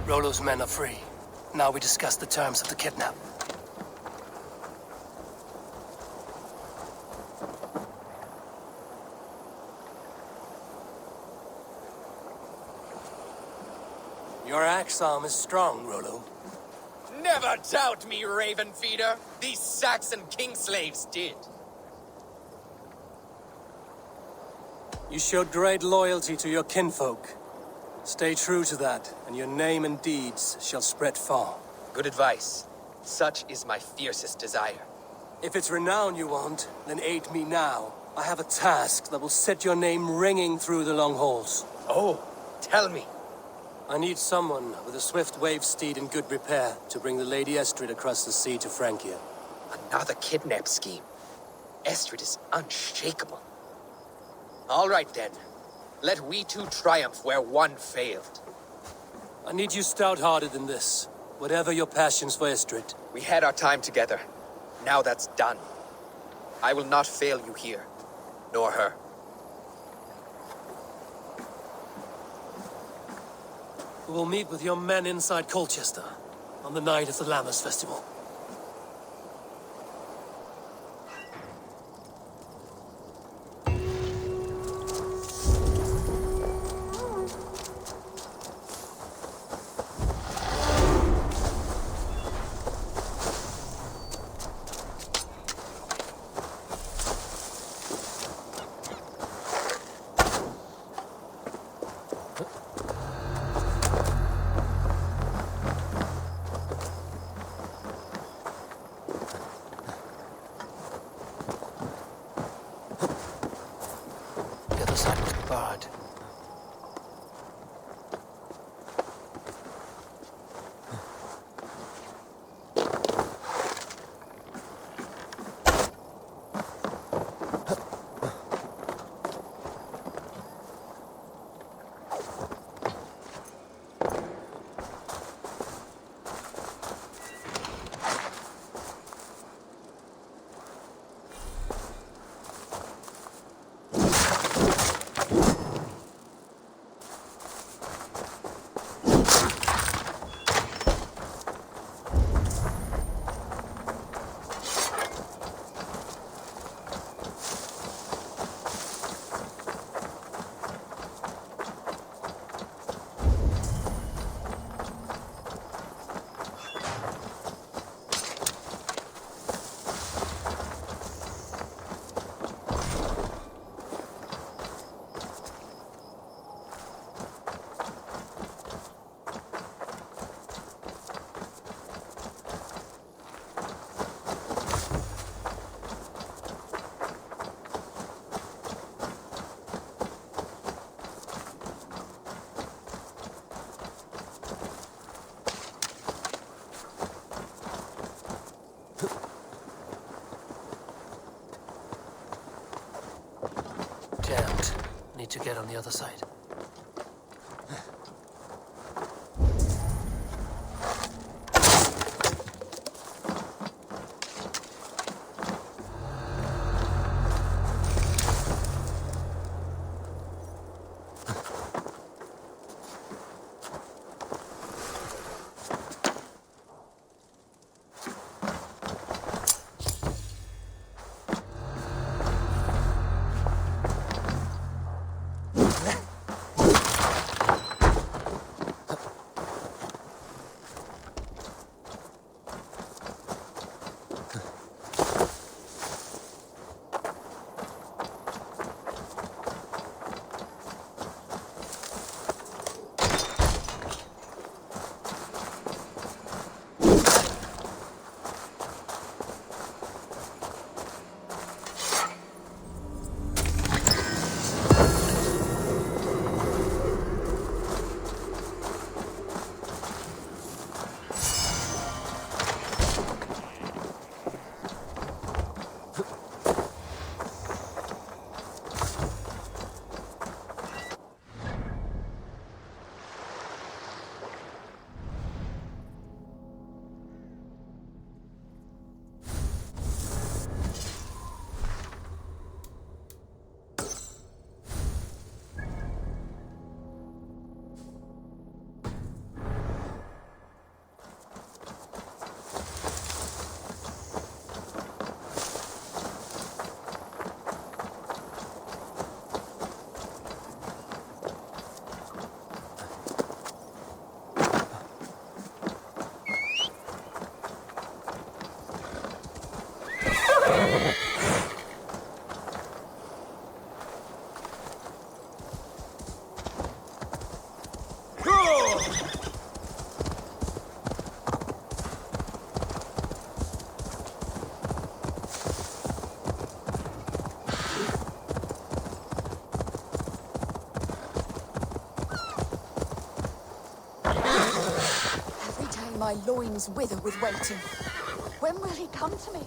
Rollo's men are free. Now we discuss the terms of the kidnap. Your axe arm is strong, Rollo. Never doubt me, Raven Feeder. These Saxon king slaves did. You showed great loyalty to your kinfolk. Stay true to that, and your name and deeds shall spread far. Good advice. Such is my fiercest desire. If it's renown you want, then aid me now. I have a task that will set your name ringing through the long halls. Oh, tell me. I need someone with a swift wave steed in good repair to bring the Lady Estrid across the sea to Francia. Another kidnap scheme. Estrid is unshakable. All right then. Let we two triumph where one failed. I need you stout-hearted in this, whatever your passions for Estrid. We had our time together. Now that's done. I will not fail you here, nor her. We will meet with your men inside Colchester on the night of the Lammas festival. Barred. Jammed. Need to get on the other side. My loins wither with waiting. When will he come to me?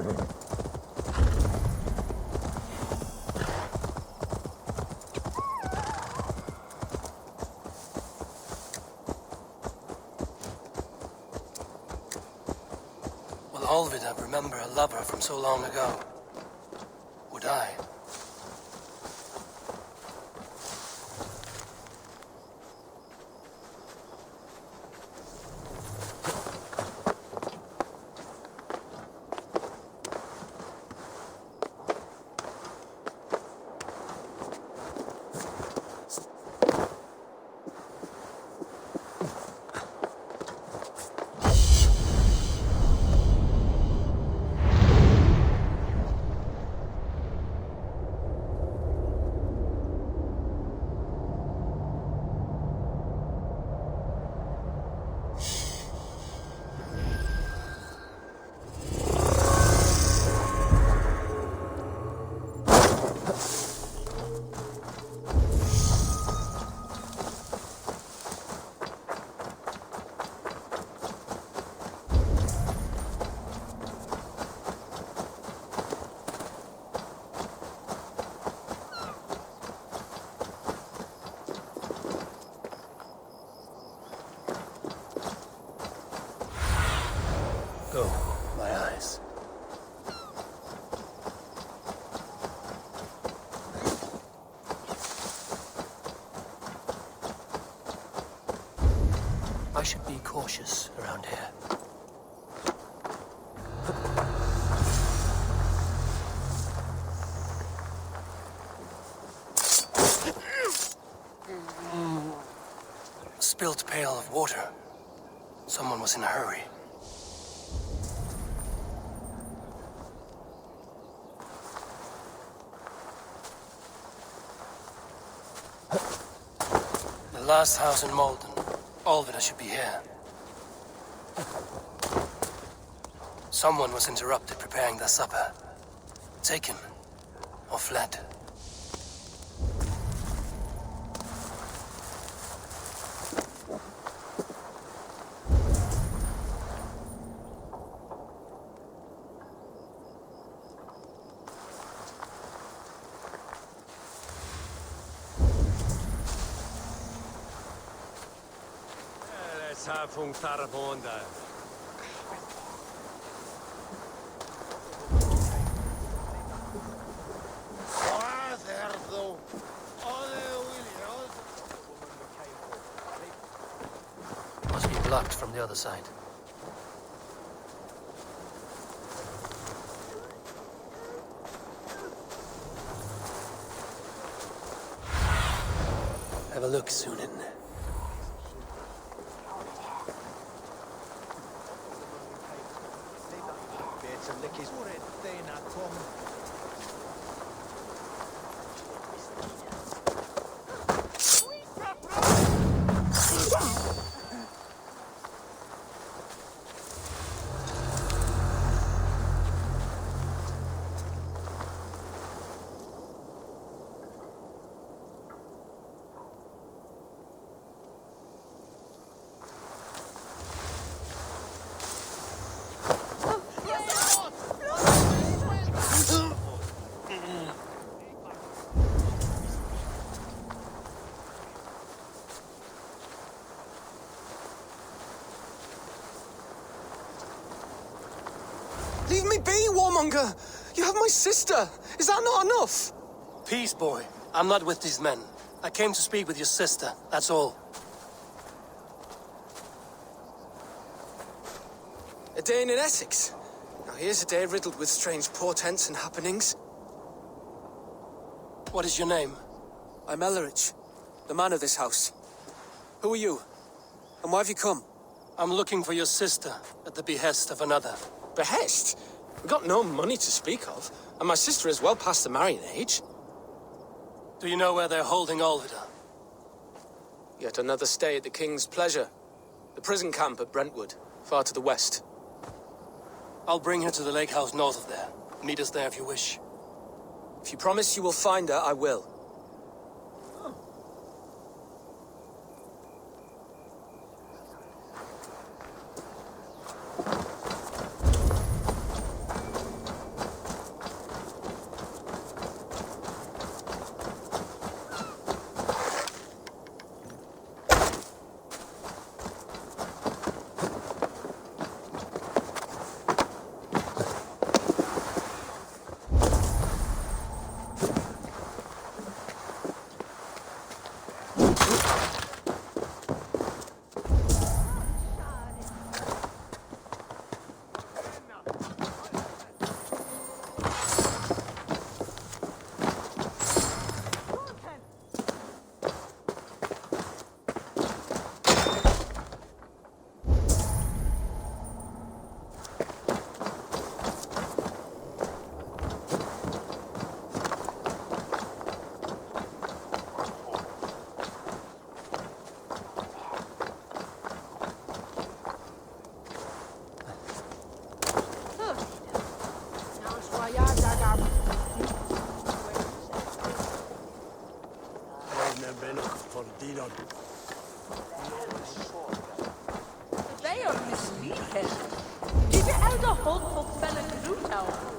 Will Olvida remember a lover from so long ago? Would I? Go, my eyes. I should be cautious around here. Spilt pail of water. Someone was in a hurry. The last house in Malden. Olvida should be here. Someone was interrupted preparing their supper. Taken or fled. Von Tarabonda. Must be blocked from the other side. Have a look, Sunan. Leave me be, warmonger! You have my sister! Is that not enough? Peace, boy. I'm not with these men. I came to speak with your sister, that's all. A day in Essex. Now here's a day riddled with strange portents and happenings. What is your name? I'm Ellerich, the man of this house. Who are you? And why have you come? I'm looking for your sister at the behest of another. Behest? We've got no money to speak of, and my sister is well past the marrying age. Do you know where they're holding Olvida? Yet another stay at the King's pleasure. The prison camp at Brentwood, far to the west. I'll bring her to the lake house north of there. Meet us there if you wish. If you promise you will find her, I will. They are misleading. Give your elder hold for fellow Luto.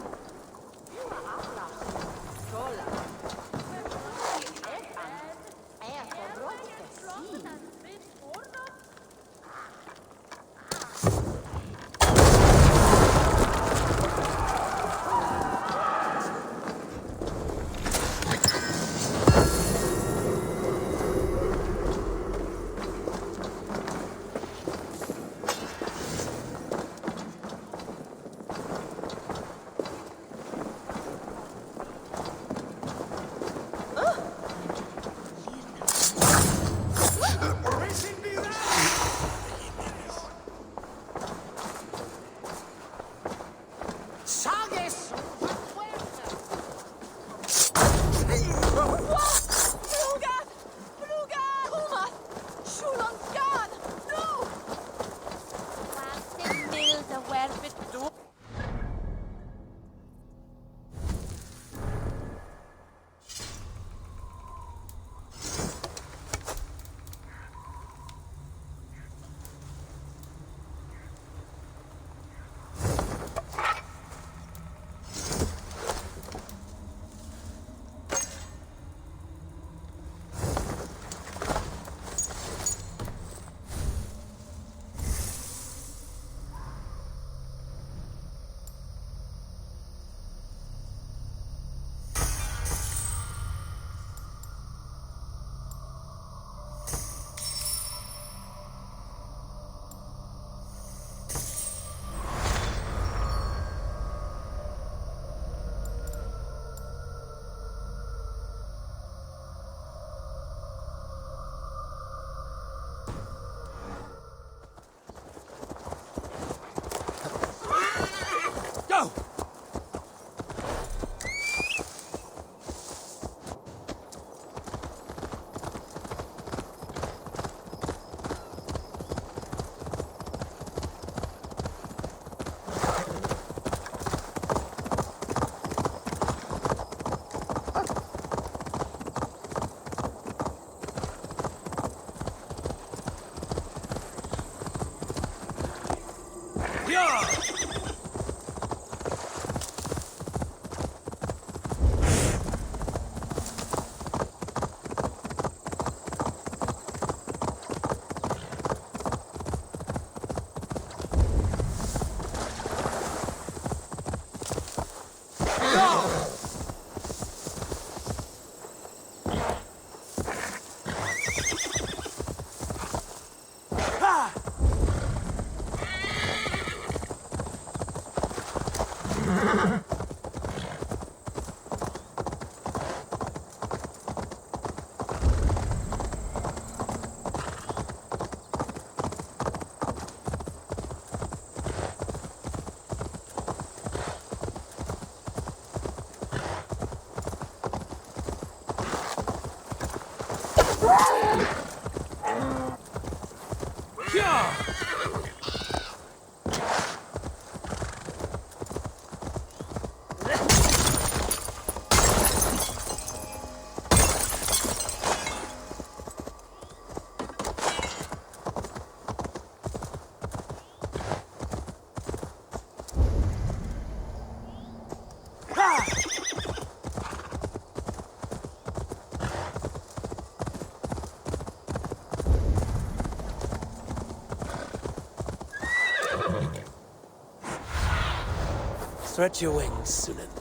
Stretch your wings, Sunan.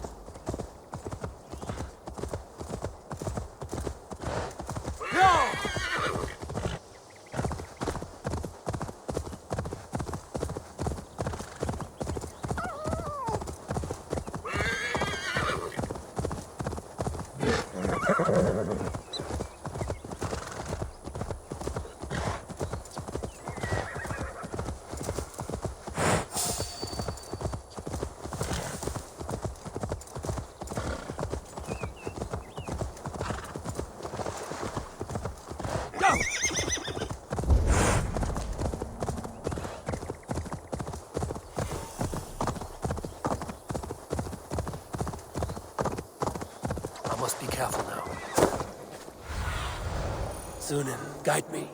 Thunin, guide me.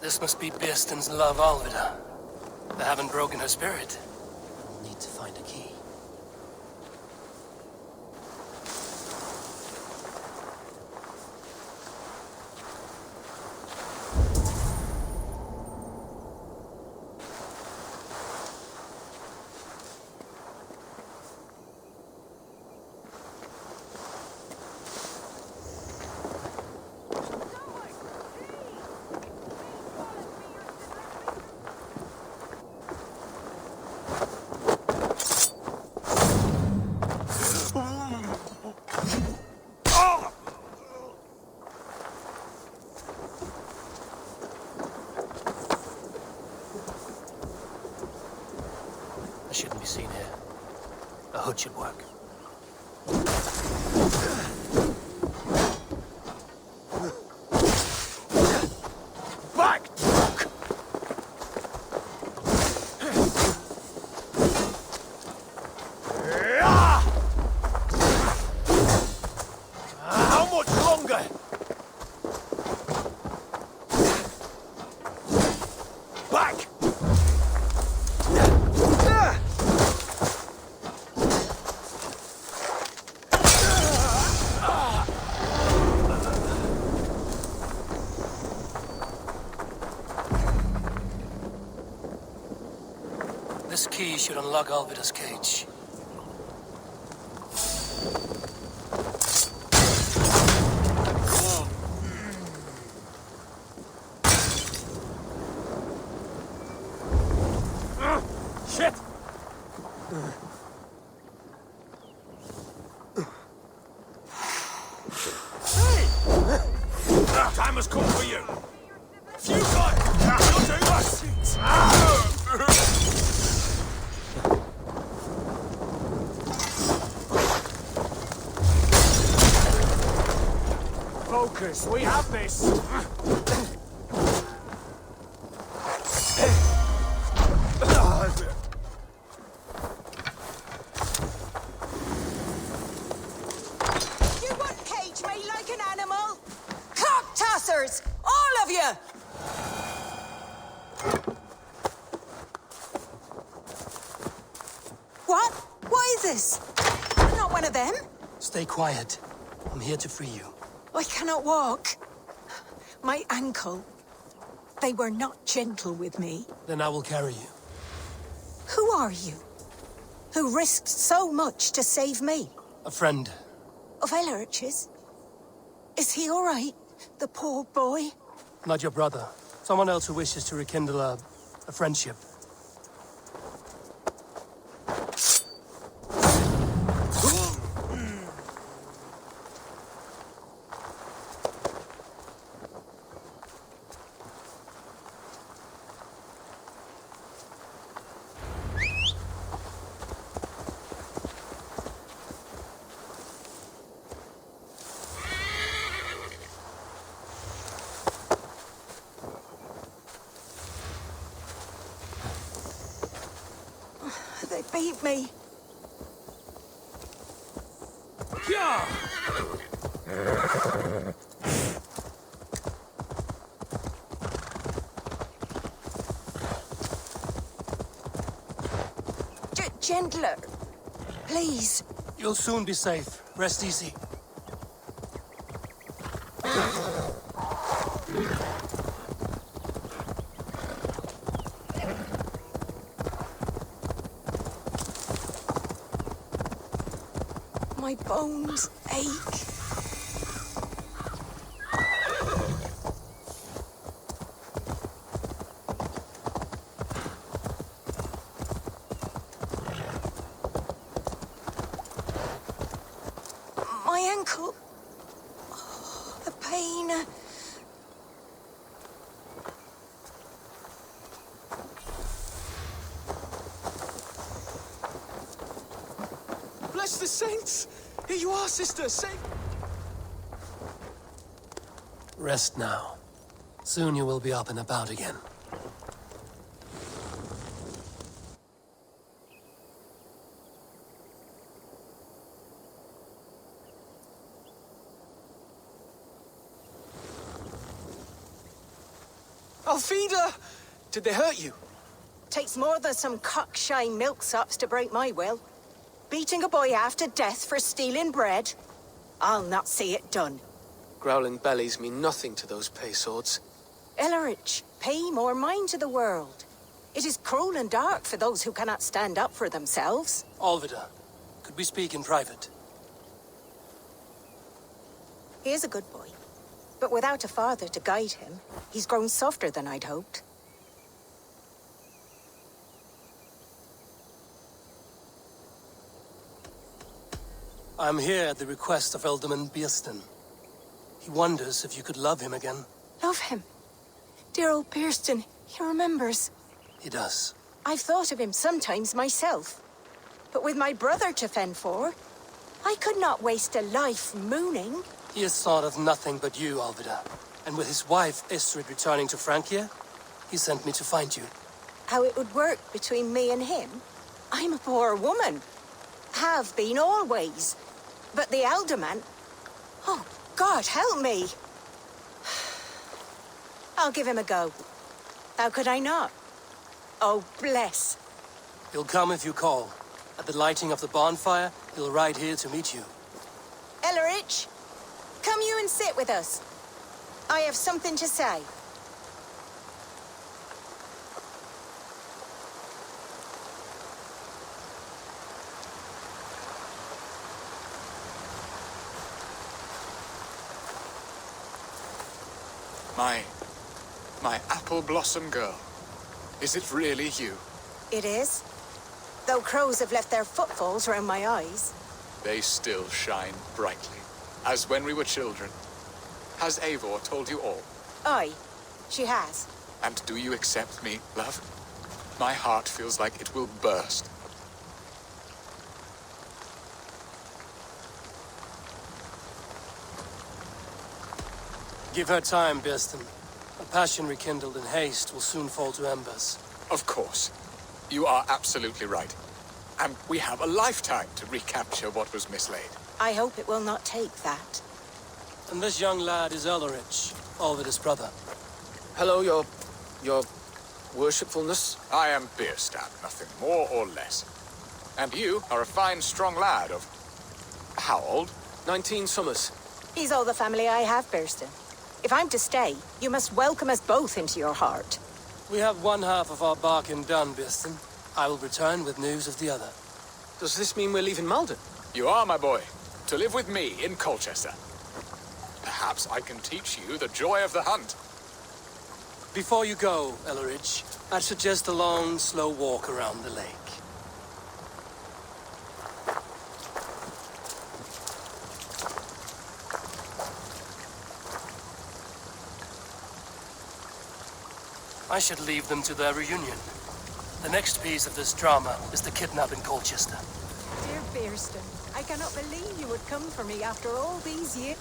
This must be Birsten's love, Alvida. They haven't broken her spirit. We'll need to find a key. I shouldn't be seen here. A hood should work. Back! How much longer? Back! This key should unlock Alvida's cage. Shit! Time has come for you! Futile! You'll do us! Focus, we have this! You won't cage me like an animal? Cock tossers! All of you! What? What is this? I'm not one of them. Stay quiet. I'm here to free you. I cannot walk. My ankle. They were not gentle with me. Then I will carry you. Who are you? Who risked so much to save me? A friend. Of Ellerch's? Is he all right? The poor boy? Not your brother. Someone else who wishes to rekindle a friendship. They beat me. Gentler. Please. You'll soon be safe. Rest easy. My bones ache. My ankle. Oh, the pain. Bless the saints! Here you are, sister, safe! Rest now. Soon you will be up and about again. Alfida! Did they hurt you? Takes more than some cockshy milksops to break my will. Beating a boy half to death for stealing bread? I'll not see it done. Growling bellies mean nothing to those pay swords. Ellerich, pay more mind to the world. It is cruel and dark for those who cannot stand up for themselves. Olvida, could we speak in private? He is a good boy, but without a father to guide him, he's grown softer than I'd hoped. I'm here at the request of Alderman Biersten. He wonders if you could love him again. Love him? Dear old Biersten, he remembers. He does. I've thought of him sometimes myself. But with my brother to fend for, I could not waste a life mooning. He has thought of nothing but you, Alvida. And with his wife, Estrid, returning to Francia, he sent me to find you. How it would work between me and him? I'm a poor woman. Have been always. But the alderman... Oh, God, help me! I'll give him a go. How could I not? Oh, bless. He'll come if you call. At the lighting of the bonfire, he'll ride here to meet you. Ellerich, come you and sit with us. I have something to say. My apple blossom girl. Is it really you? It is. Though crows have left their footfalls round my eyes. They still shine brightly, as when we were children. Has Eivor told you all? Aye, she has. And do you accept me, love? My heart feels like it will burst. Give her time, Biersten. A passion rekindled in haste will soon fall to embers. Of course. You are absolutely right. And we have a lifetime to recapture what was mislaid. I hope it will not take that. And this young lad is Ellerich, Olvida's brother. Hello, your worshipfulness. I am Bierstadt, nothing more or less. And you are a fine, strong lad of... how old? 19 summers. He's all the family I have, Biersten. If I'm to stay, you must welcome us both into your heart. We have one half of our bargain done, Biersten. I will return with news of the other. Does this mean we're leaving Malden? You are, my boy, to live with me in Colchester. Perhaps I can teach you the joy of the hunt. Before you go, Ellerich, I'd suggest a long, slow walk around the lake. I should leave them to their reunion. The next piece of this drama is the kidnap in Colchester. Dear Biersten, I cannot believe you would come for me after all these years.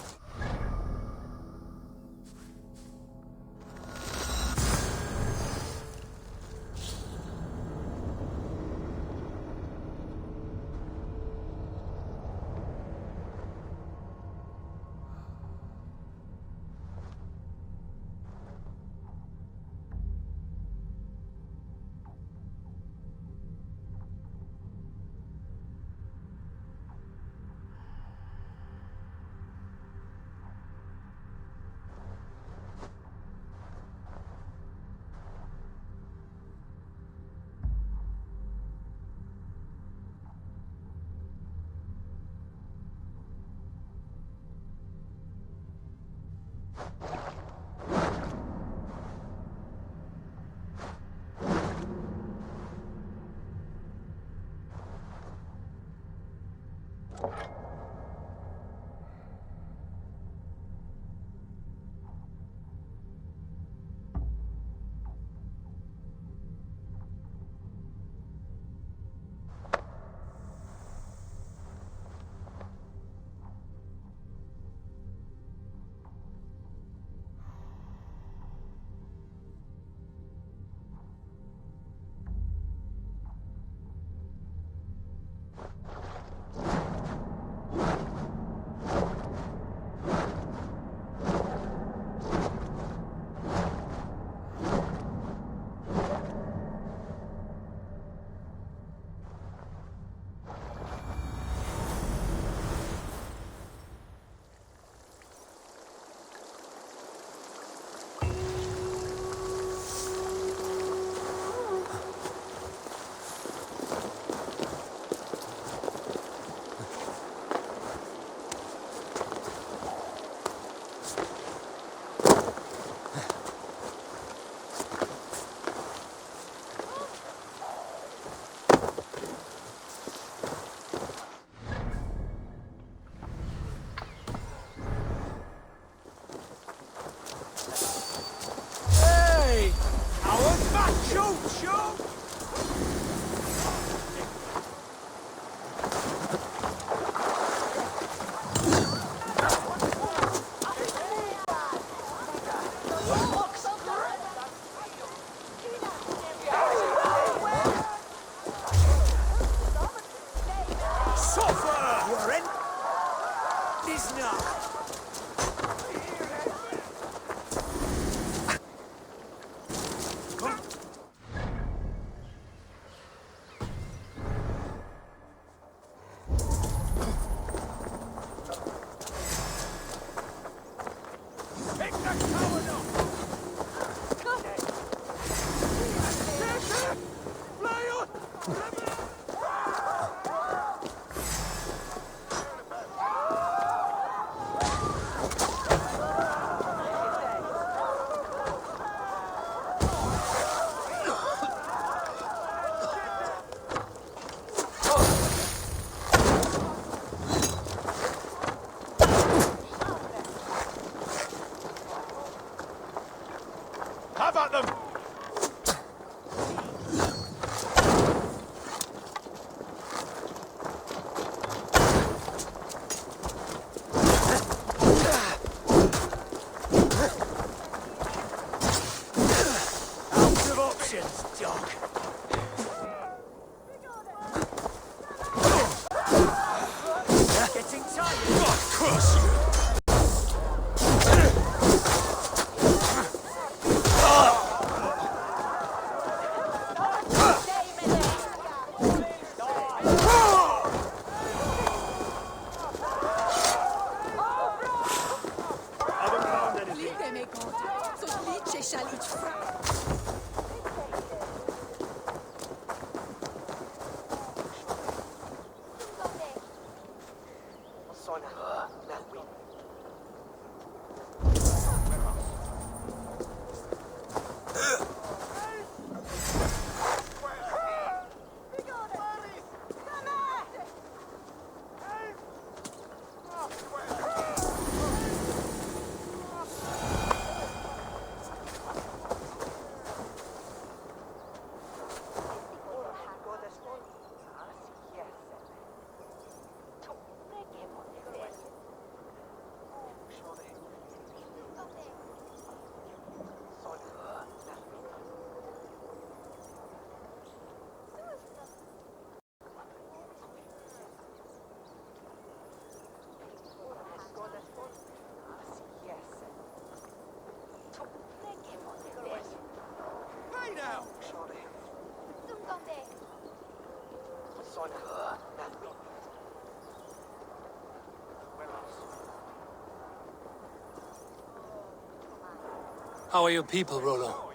How are your people, Rollo?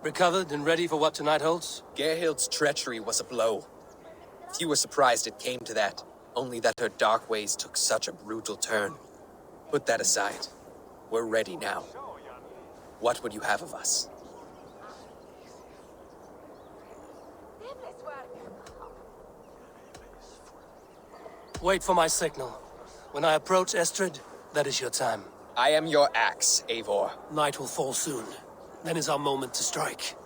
Recovered and ready for what tonight holds? Gerhild's treachery was a blow. Few were surprised it came to that, only that her dark ways took such a brutal turn. Put that aside. We're ready now. What would you have of us? Wait for my signal. When I approach Estrid, that is your time. I am your axe, Eivor. Night will fall soon. Then is our moment to strike.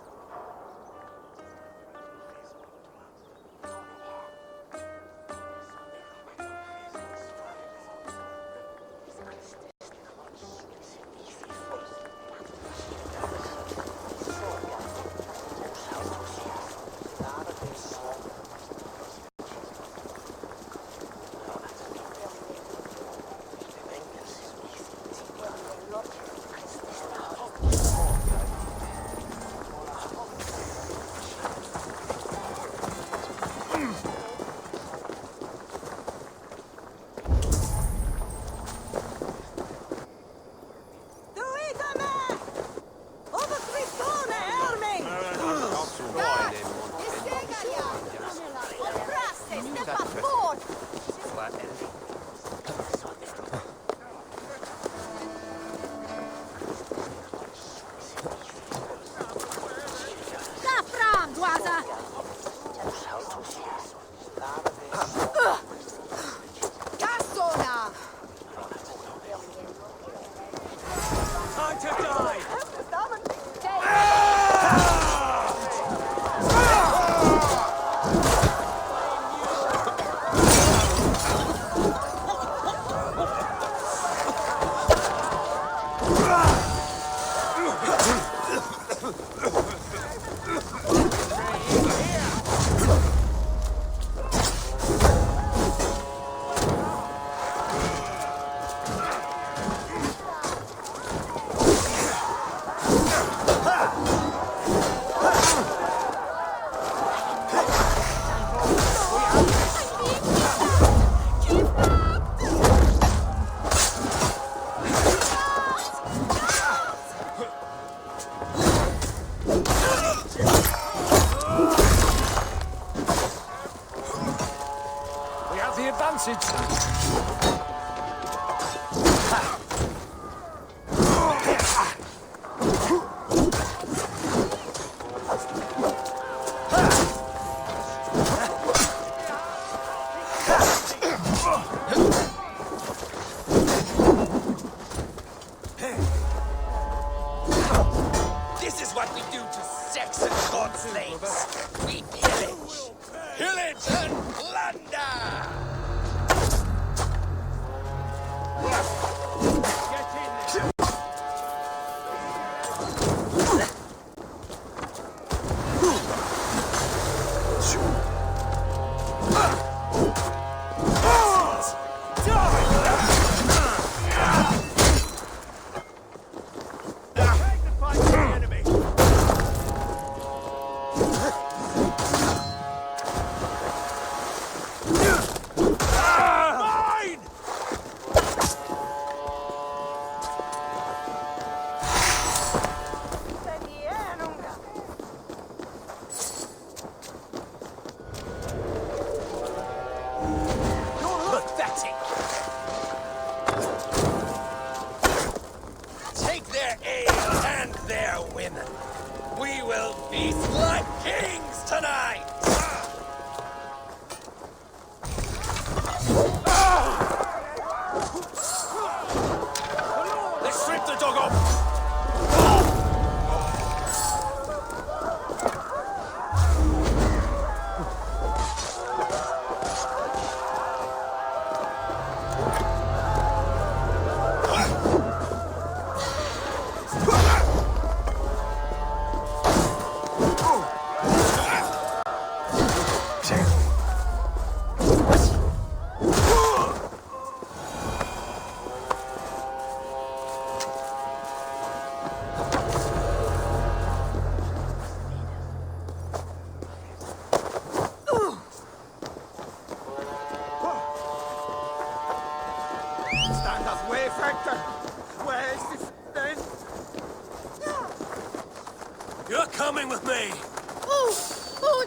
This is what we do to Saxon god slaves. We pillage. Pillage and plunder!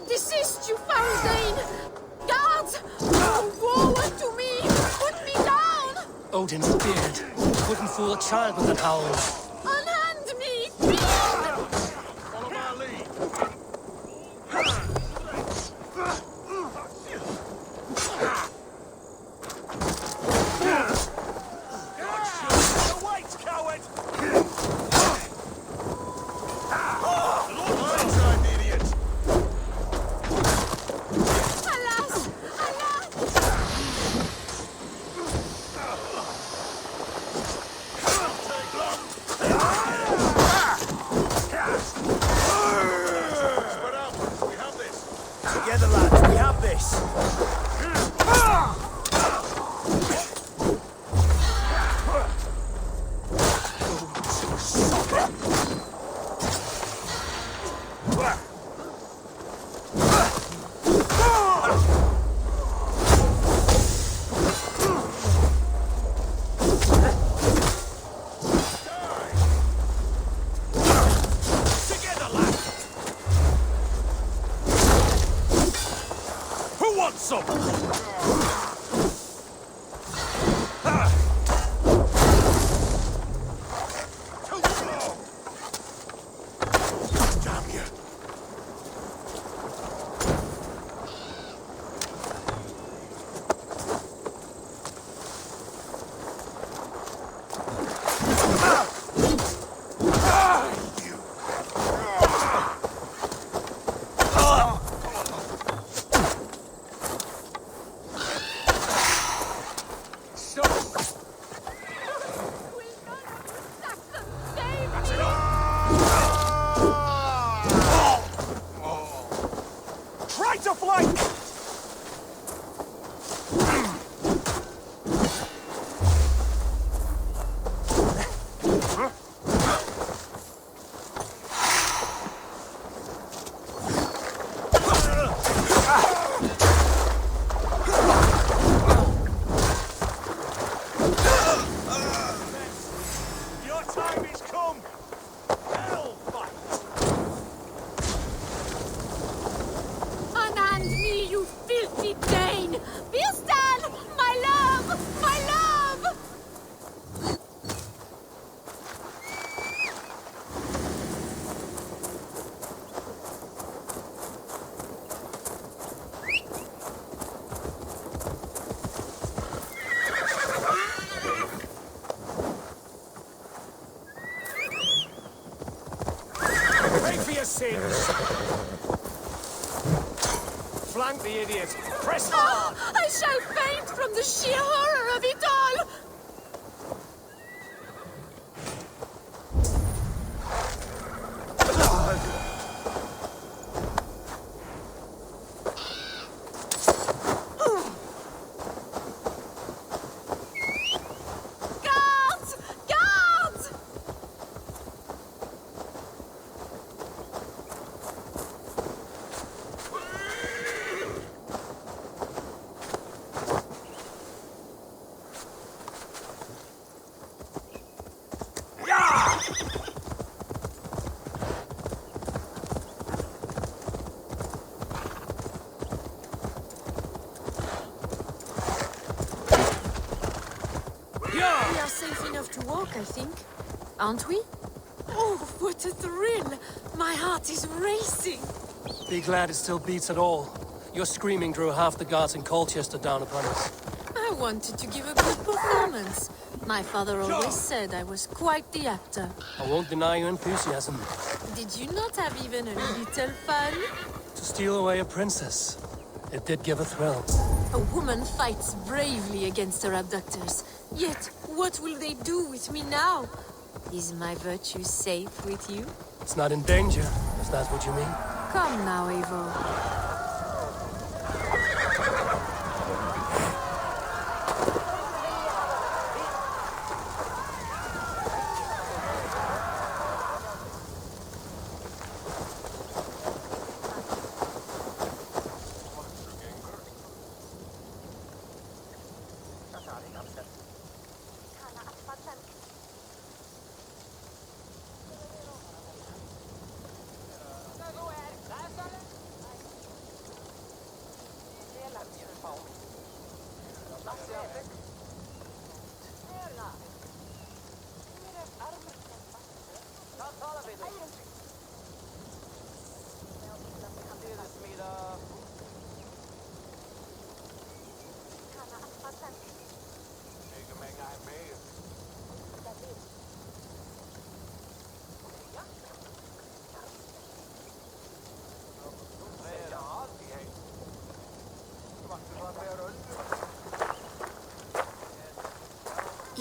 Desist, you foul Dane! Guards! Oh, woe unto me! Put me down! Odin's beard. couldn't fool a child with that howl. Unhand me! Follow my lead. Wait, coward! Blindside, idiot! Alas! Alas! Spread out. We have this. Together, lads, we have this. Together, lads! Who wants some? Too slow! Damn you! Try to flank! Your time has come! Hell fight! Unhand me, you filthy Dane! Birsten! My love! My love! Pay for your sins! Flank the idiot! Press hard! I shall faint from the sheer horror of it all! Guards! Guards! We are safe enough to walk, I think. Aren't we? Oh, what a thrill! My heart is racing. Be glad it still beats at all. Your screaming drew half the guards in Colchester down upon us. I wanted to give a good performance. My father always said I was quite the actor. I won't deny your enthusiasm. Did you not have even a little fun? To steal away a princess. It did give a thrill. A woman fights bravely against her abductors. Yet, what will they do with me now? Is my virtue safe with you? It's not in danger, if that's what you mean. Come now, Eivor.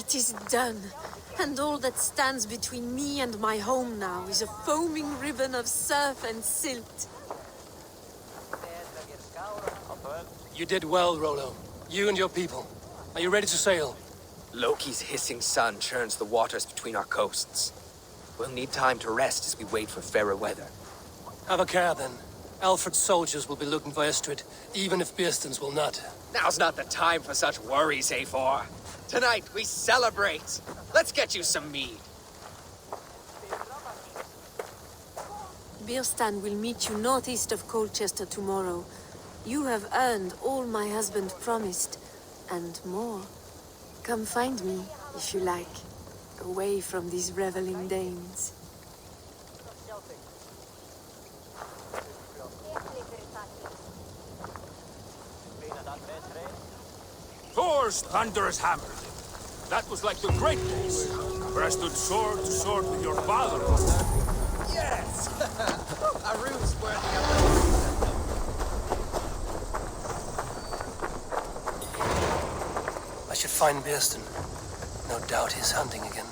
It is done. And all that stands between me and my home now is a foaming ribbon of surf and silt. You did well, Rollo. You and your people. Are you ready to sail? Loki's hissing sun churns the waters between our coasts. We'll need time to rest as we wait for fairer weather. Have a care, then. Alfred's soldiers will be looking for Estrid, even if Birsten's will not. Now's not the time for such worries, Eivor. Tonight, we celebrate. Let's get you some mead. Birstan will meet you northeast of Colchester tomorrow. You have earned all my husband promised, and more. Come find me, if you like, away from these reveling Danes. Thor's thunderous hammer. That was like the great days, where I stood sword to sword with your father. Yes! A ruse worthy of I should find Birsten. No doubt he's hunting again.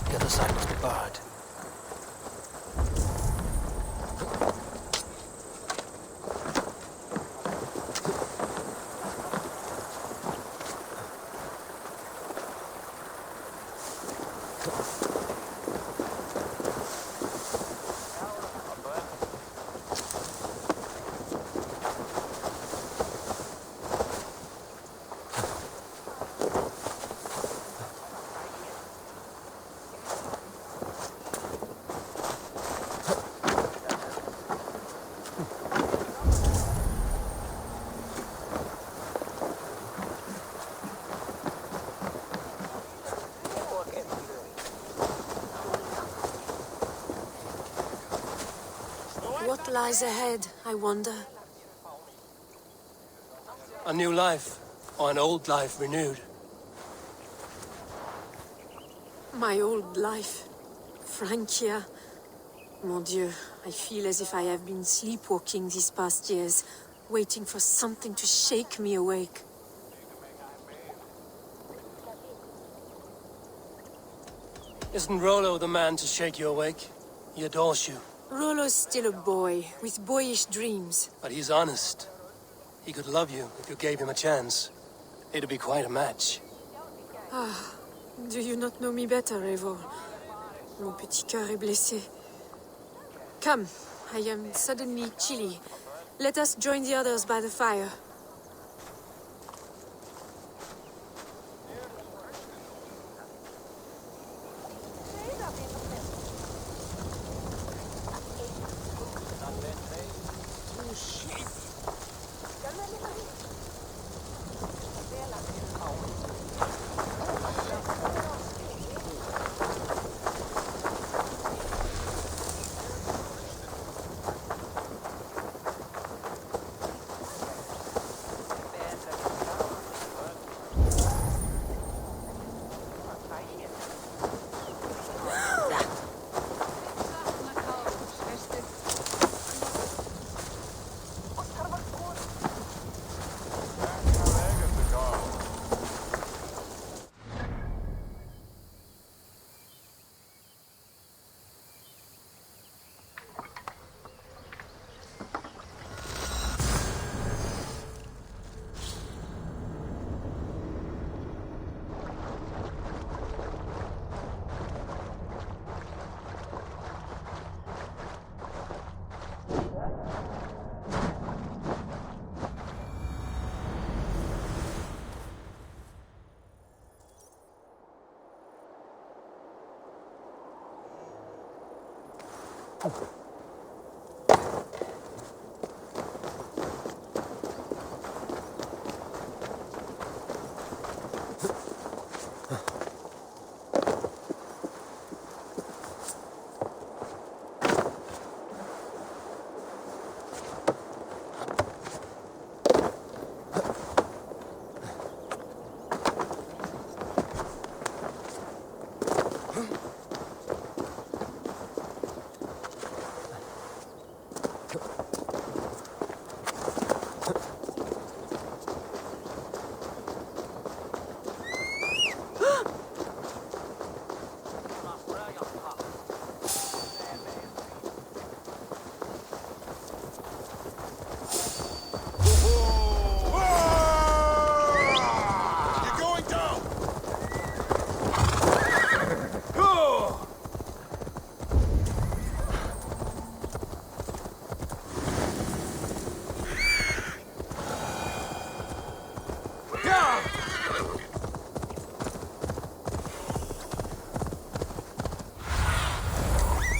The other side must be barred. What lies ahead, I wonder? A new life, or an old life renewed. My old life. Francia. Mon Dieu, I feel as if I have been sleepwalking these past years, waiting for something to shake me awake. Isn't Rollo the man to shake you awake? He adores you. Rollo's still a boy, with boyish dreams. But he's honest. He could love you if you gave him a chance. It'd be quite a match. Ah, do you not know me better, Eivor? Mon petit cœur est blessé. Come, I am suddenly chilly. Let us join the others by the fire.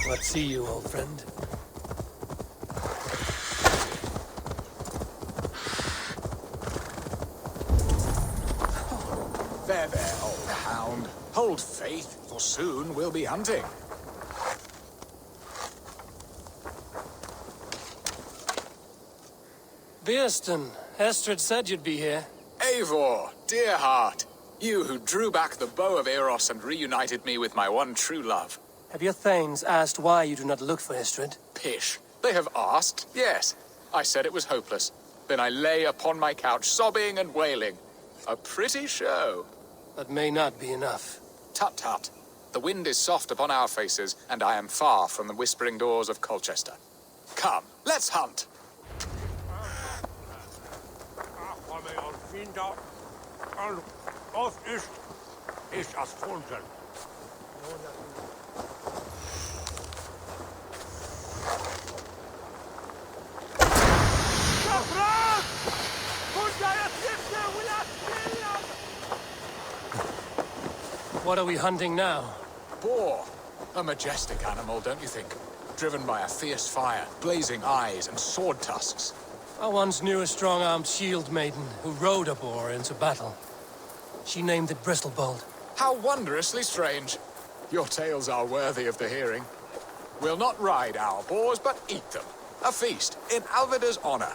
Let's see you, old friend. There, old hound. Hold faith, for soon we'll be hunting. Bearston, Estrid said you'd be here. Eivor, dear heart. You who drew back the bow of Eros and reunited me with my one true love. Have your thanes asked why you do not look for Estrid? Pish. They have asked, yes. I said it was hopeless. Then I lay upon my couch, sobbing and wailing. A pretty show. That may not be enough. Tut tut. The wind is soft upon our faces, and I am far from the whispering doors of Colchester. Come, let's hunt. What are we hunting now? Boar. A majestic animal, don't you think? Driven by a fierce fire, blazing eyes, and sword tusks. I once knew a strong-armed shield maiden who rode a boar into battle. She named it Bristlebolt. How wondrously strange. Your tales are worthy of the hearing. We'll not ride our boars, but eat them. A feast, in Alvida's honor.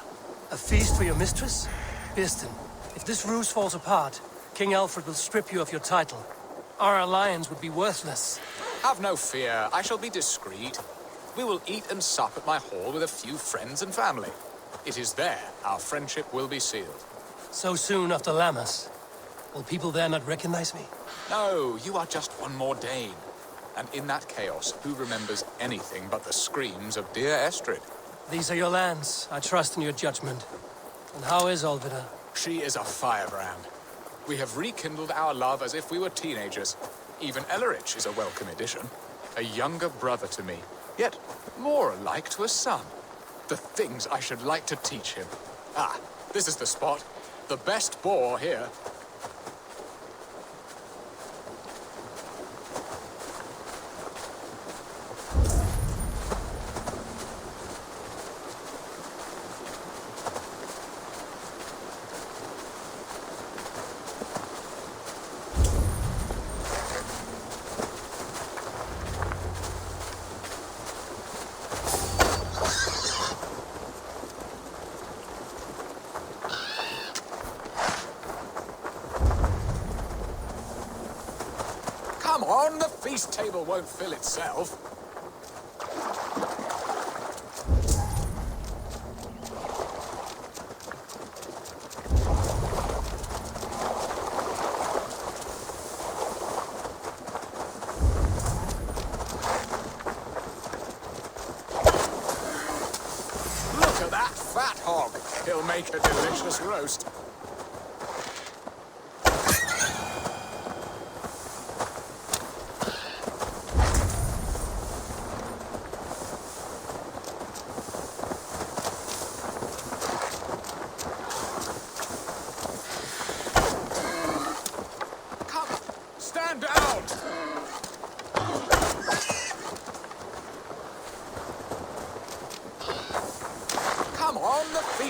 A feast for your mistress? Bearston, if this ruse falls apart, King Alfred will strip you of your title. Our alliance would be worthless. Have no fear, I shall be discreet. We will eat and sup at my hall with a few friends and family. It is there our friendship will be sealed. So soon after Lammas? Will people there not recognize me? No, you are just one more Dane. And in that chaos, who remembers anything but the screams of dear Estrid? These are your lands. I trust in your judgment. And how is Olvida? She is a firebrand. We have rekindled our love as if we were teenagers. Even Ellerich is a welcome addition. A younger brother to me, yet more alike to a son. The things I should like to teach him. Ah, this is the spot. The best boar here. Come on, the feast table won't fill itself. Look at that fat hog. He'll make a delicious roast.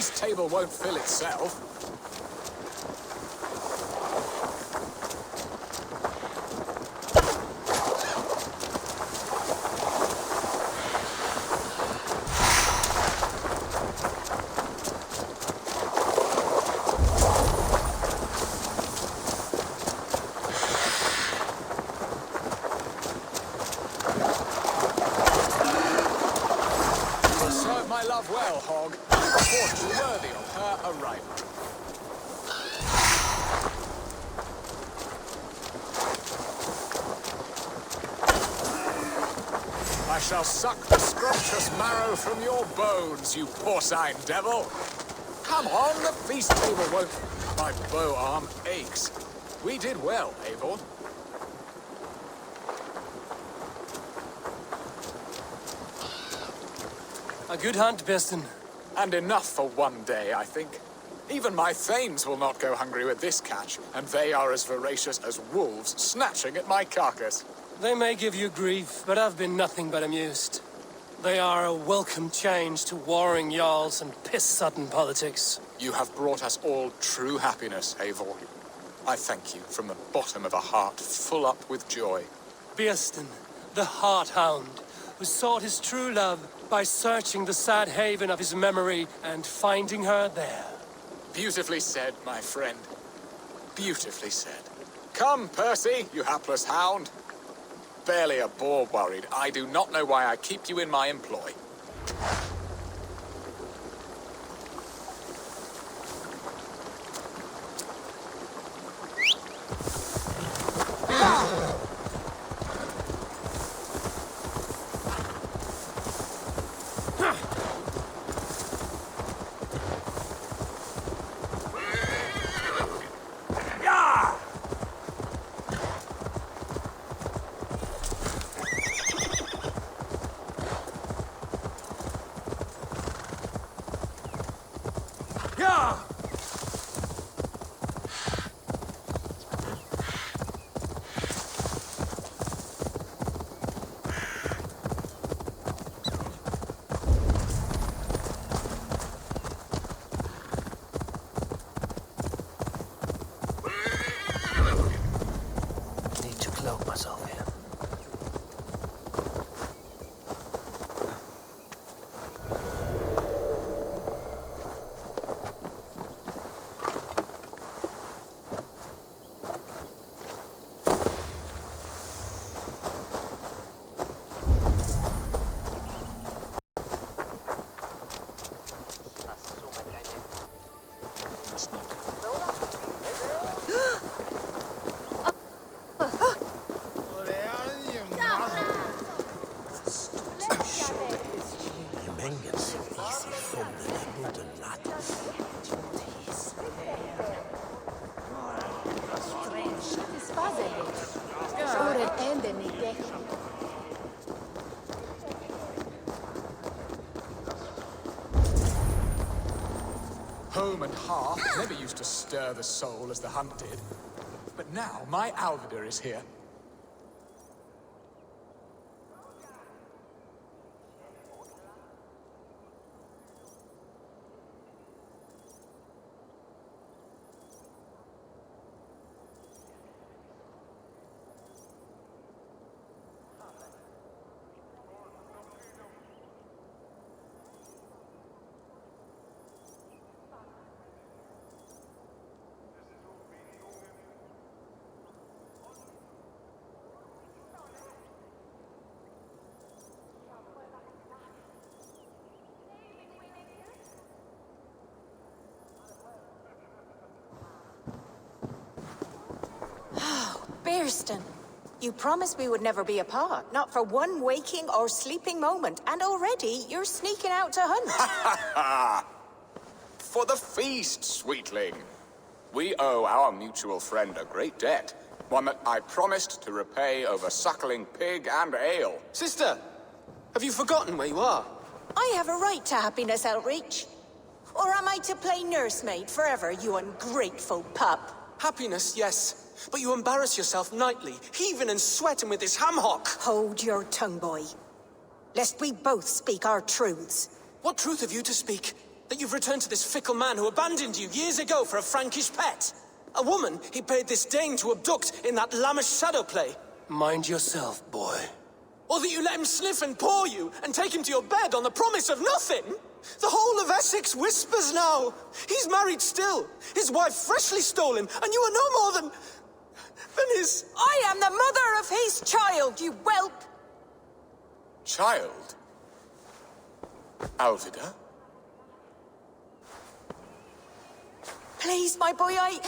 feast table won't fill itself. Well, Hog, report you worthy of her arrival. I shall suck the scrumptious marrow from your bones, you porcine devil. Come on, the feast table won't... My bow arm aches. We did well, Eivor. A good hunt, Basim. And enough for one day, I think. Even my thanes will not go hungry with this catch, and they are as voracious as wolves snatching at my carcass. They may give you grief, but I've been nothing but amused. They are a welcome change to warring jarls and piss-sudden politics. You have brought us all true happiness, Eivor. I thank you from the bottom of a heart full up with joy. Basim, the Heart-Hound, who sought his true love by searching the sad haven of his memory and finding her there. Beautifully said, my friend. Beautifully said. Come, Percy, you hapless hound. Barely a boar worried. I do not know why I keep you in my employ. Home and hearth never used to stir the soul as the hunt did. But now my Alvidar is here. Bearston, you promised we would never be apart, not for one waking or sleeping moment, and already you're sneaking out to hunt. For the feast, sweetling. We owe our mutual friend a great debt, one that I promised to repay over suckling pig and ale. Sister, have you forgotten where you are? I have a right to happiness, Outreach. Or am I to play nursemaid forever, you ungrateful pup? Happiness, yes. But you embarrass yourself nightly, heaving and sweating with this ham-hock. Hold your tongue, boy. Lest we both speak our truths. What truth have you to speak? That you've returned to this fickle man who abandoned you years ago for a Frankish pet. A woman he paid this Dane to abduct in that lammish shadow play. Mind yourself, boy. Or that you let him sniff and paw you and take him to your bed on the promise of nothing. The whole of Essex whispers now. He's married still. His wife freshly stolen, and you are no more than his... I am the mother of his child, you whelp! Child? Alvida? Please, my boy, I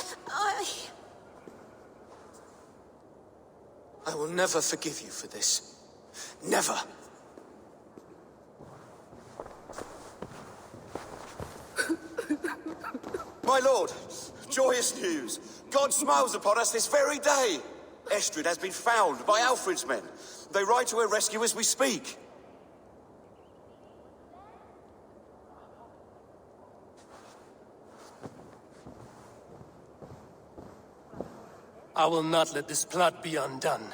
will never forgive you for this. Never. My lord, joyous news. God smiles upon us this very day. Estrid has been found by Alfred's men. They ride to her rescue as we speak. I will not let this plot be undone.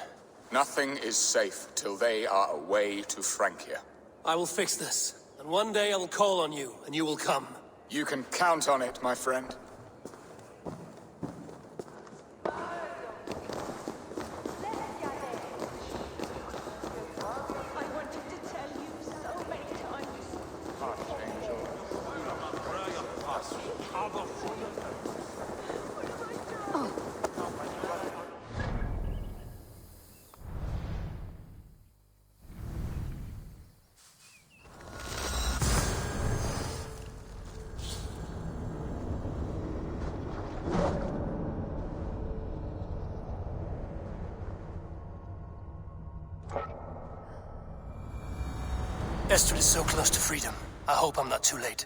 Nothing is safe till they are away to Francia. I will fix this, and one day I will call on you, and you will come. You can count on it, my friend. Estrid is so close to freedom. I hope I'm not too late.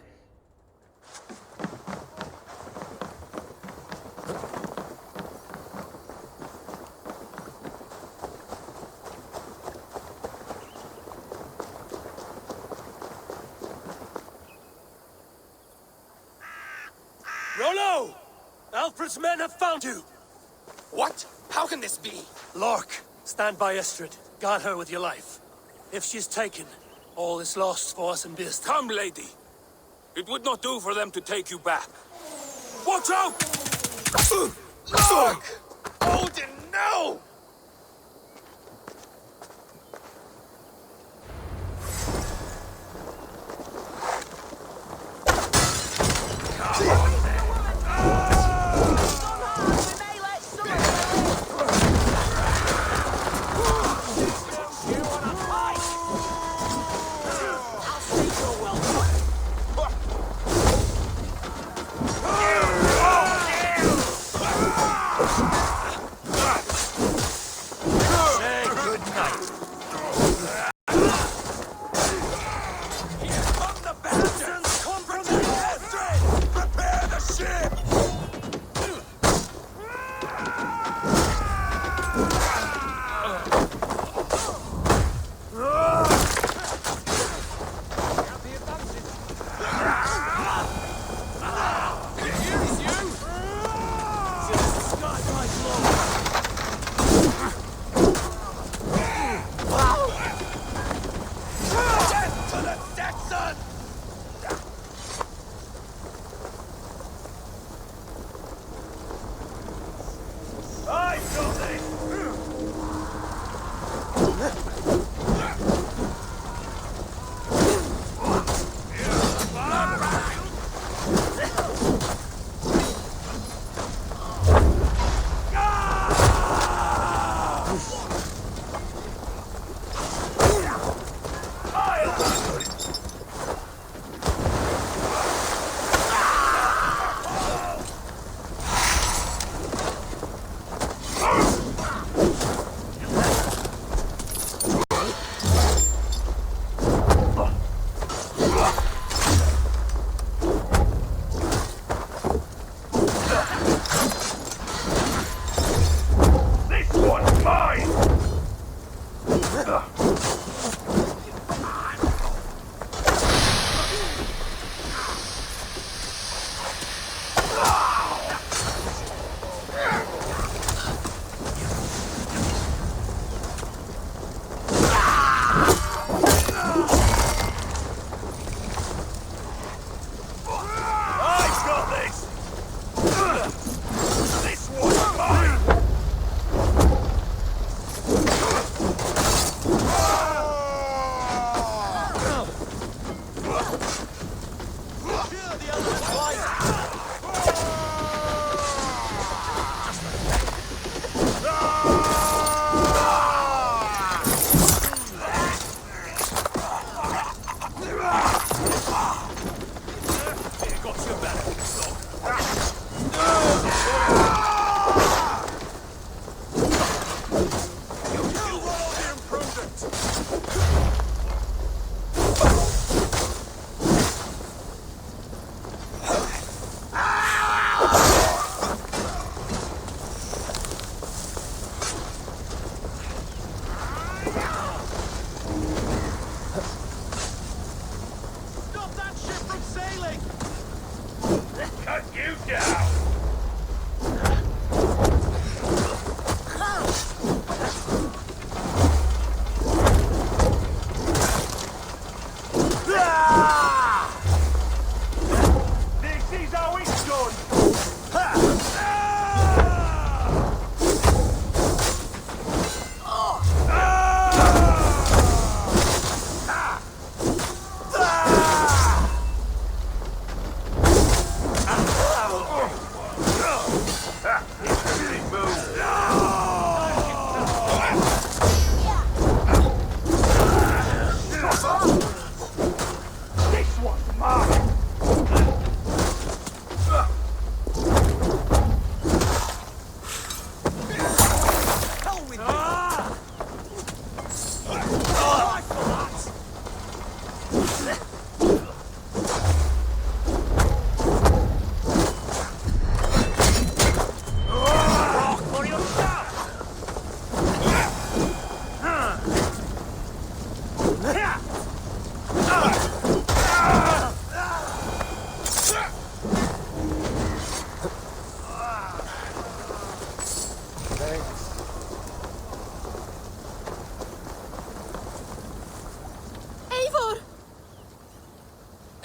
Rollo! Alfred's men have found you! What? How can this be? Lork, stand by Estrid. Guard her with your life. If she's taken, all is lost for us in Beerstein. Come, lady. It would not do for them to take you back. Watch out! Look! Odin, no!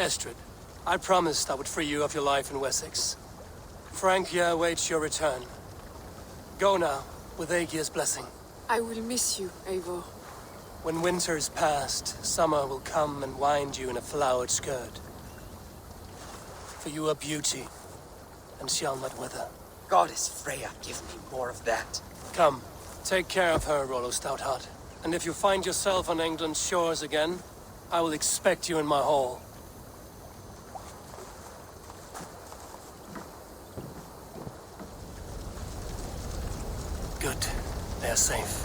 Estrid, I promised I would free you of your life in Wessex. Francia awaits your return. Go now, with Aegir's blessing. I will miss you, Eivor. When winter is past, summer will come and wind you in a flowered skirt. For you are beauty, and shall not wither. Goddess Freya, give me more of that. Come, take care of her, Rollo Stoutheart. And if you find yourself on England's shores again, I will expect you in my hall. Good. They are safe.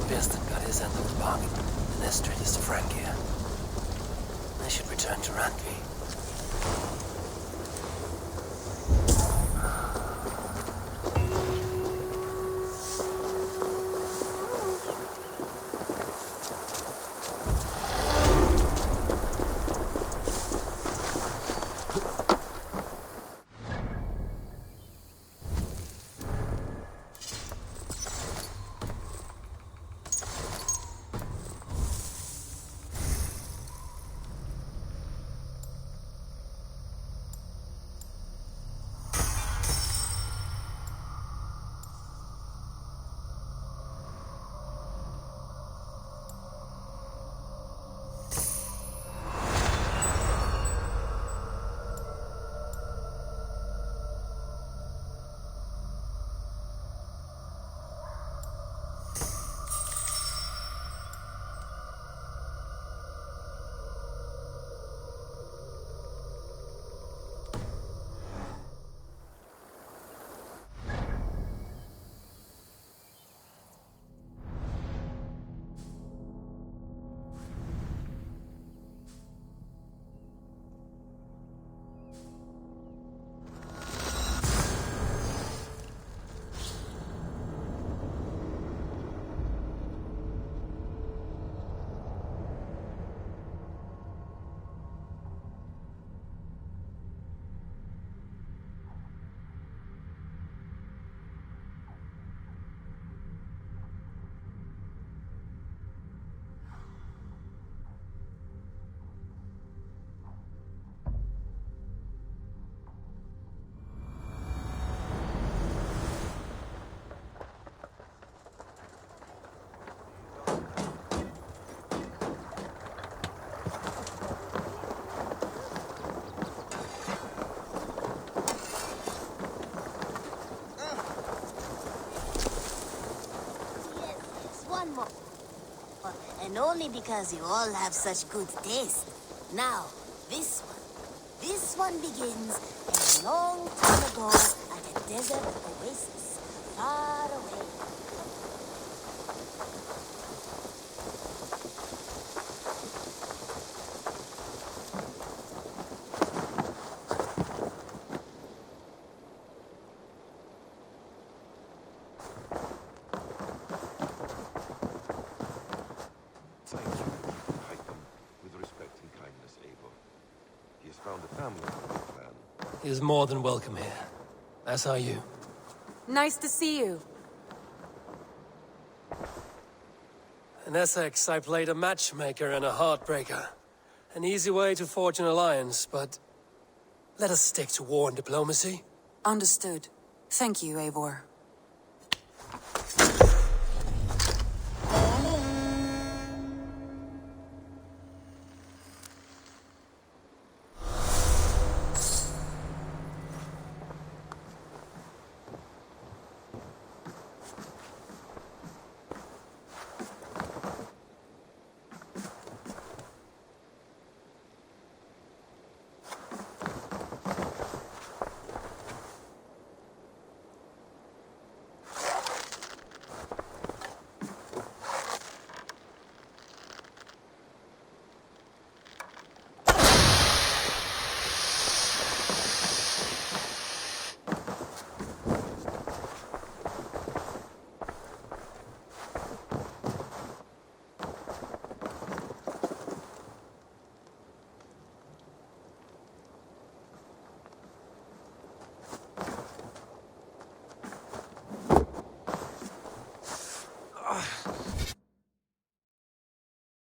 Birston got his end of the bargain, and Estrid is to Francia. They should return to Randvi. And only because you all have such good taste. Now, this one. This one begins a long time ago at a desert oasis, far away. Thank you, Hytham, with respect and kindness, Eivor. He has found a family for the clan. He is more than welcome here. As are you. Nice to see you. In Essex, I played a matchmaker and a heartbreaker. An easy way to forge an alliance, but let us stick to war and diplomacy. Understood. Thank you, Eivor.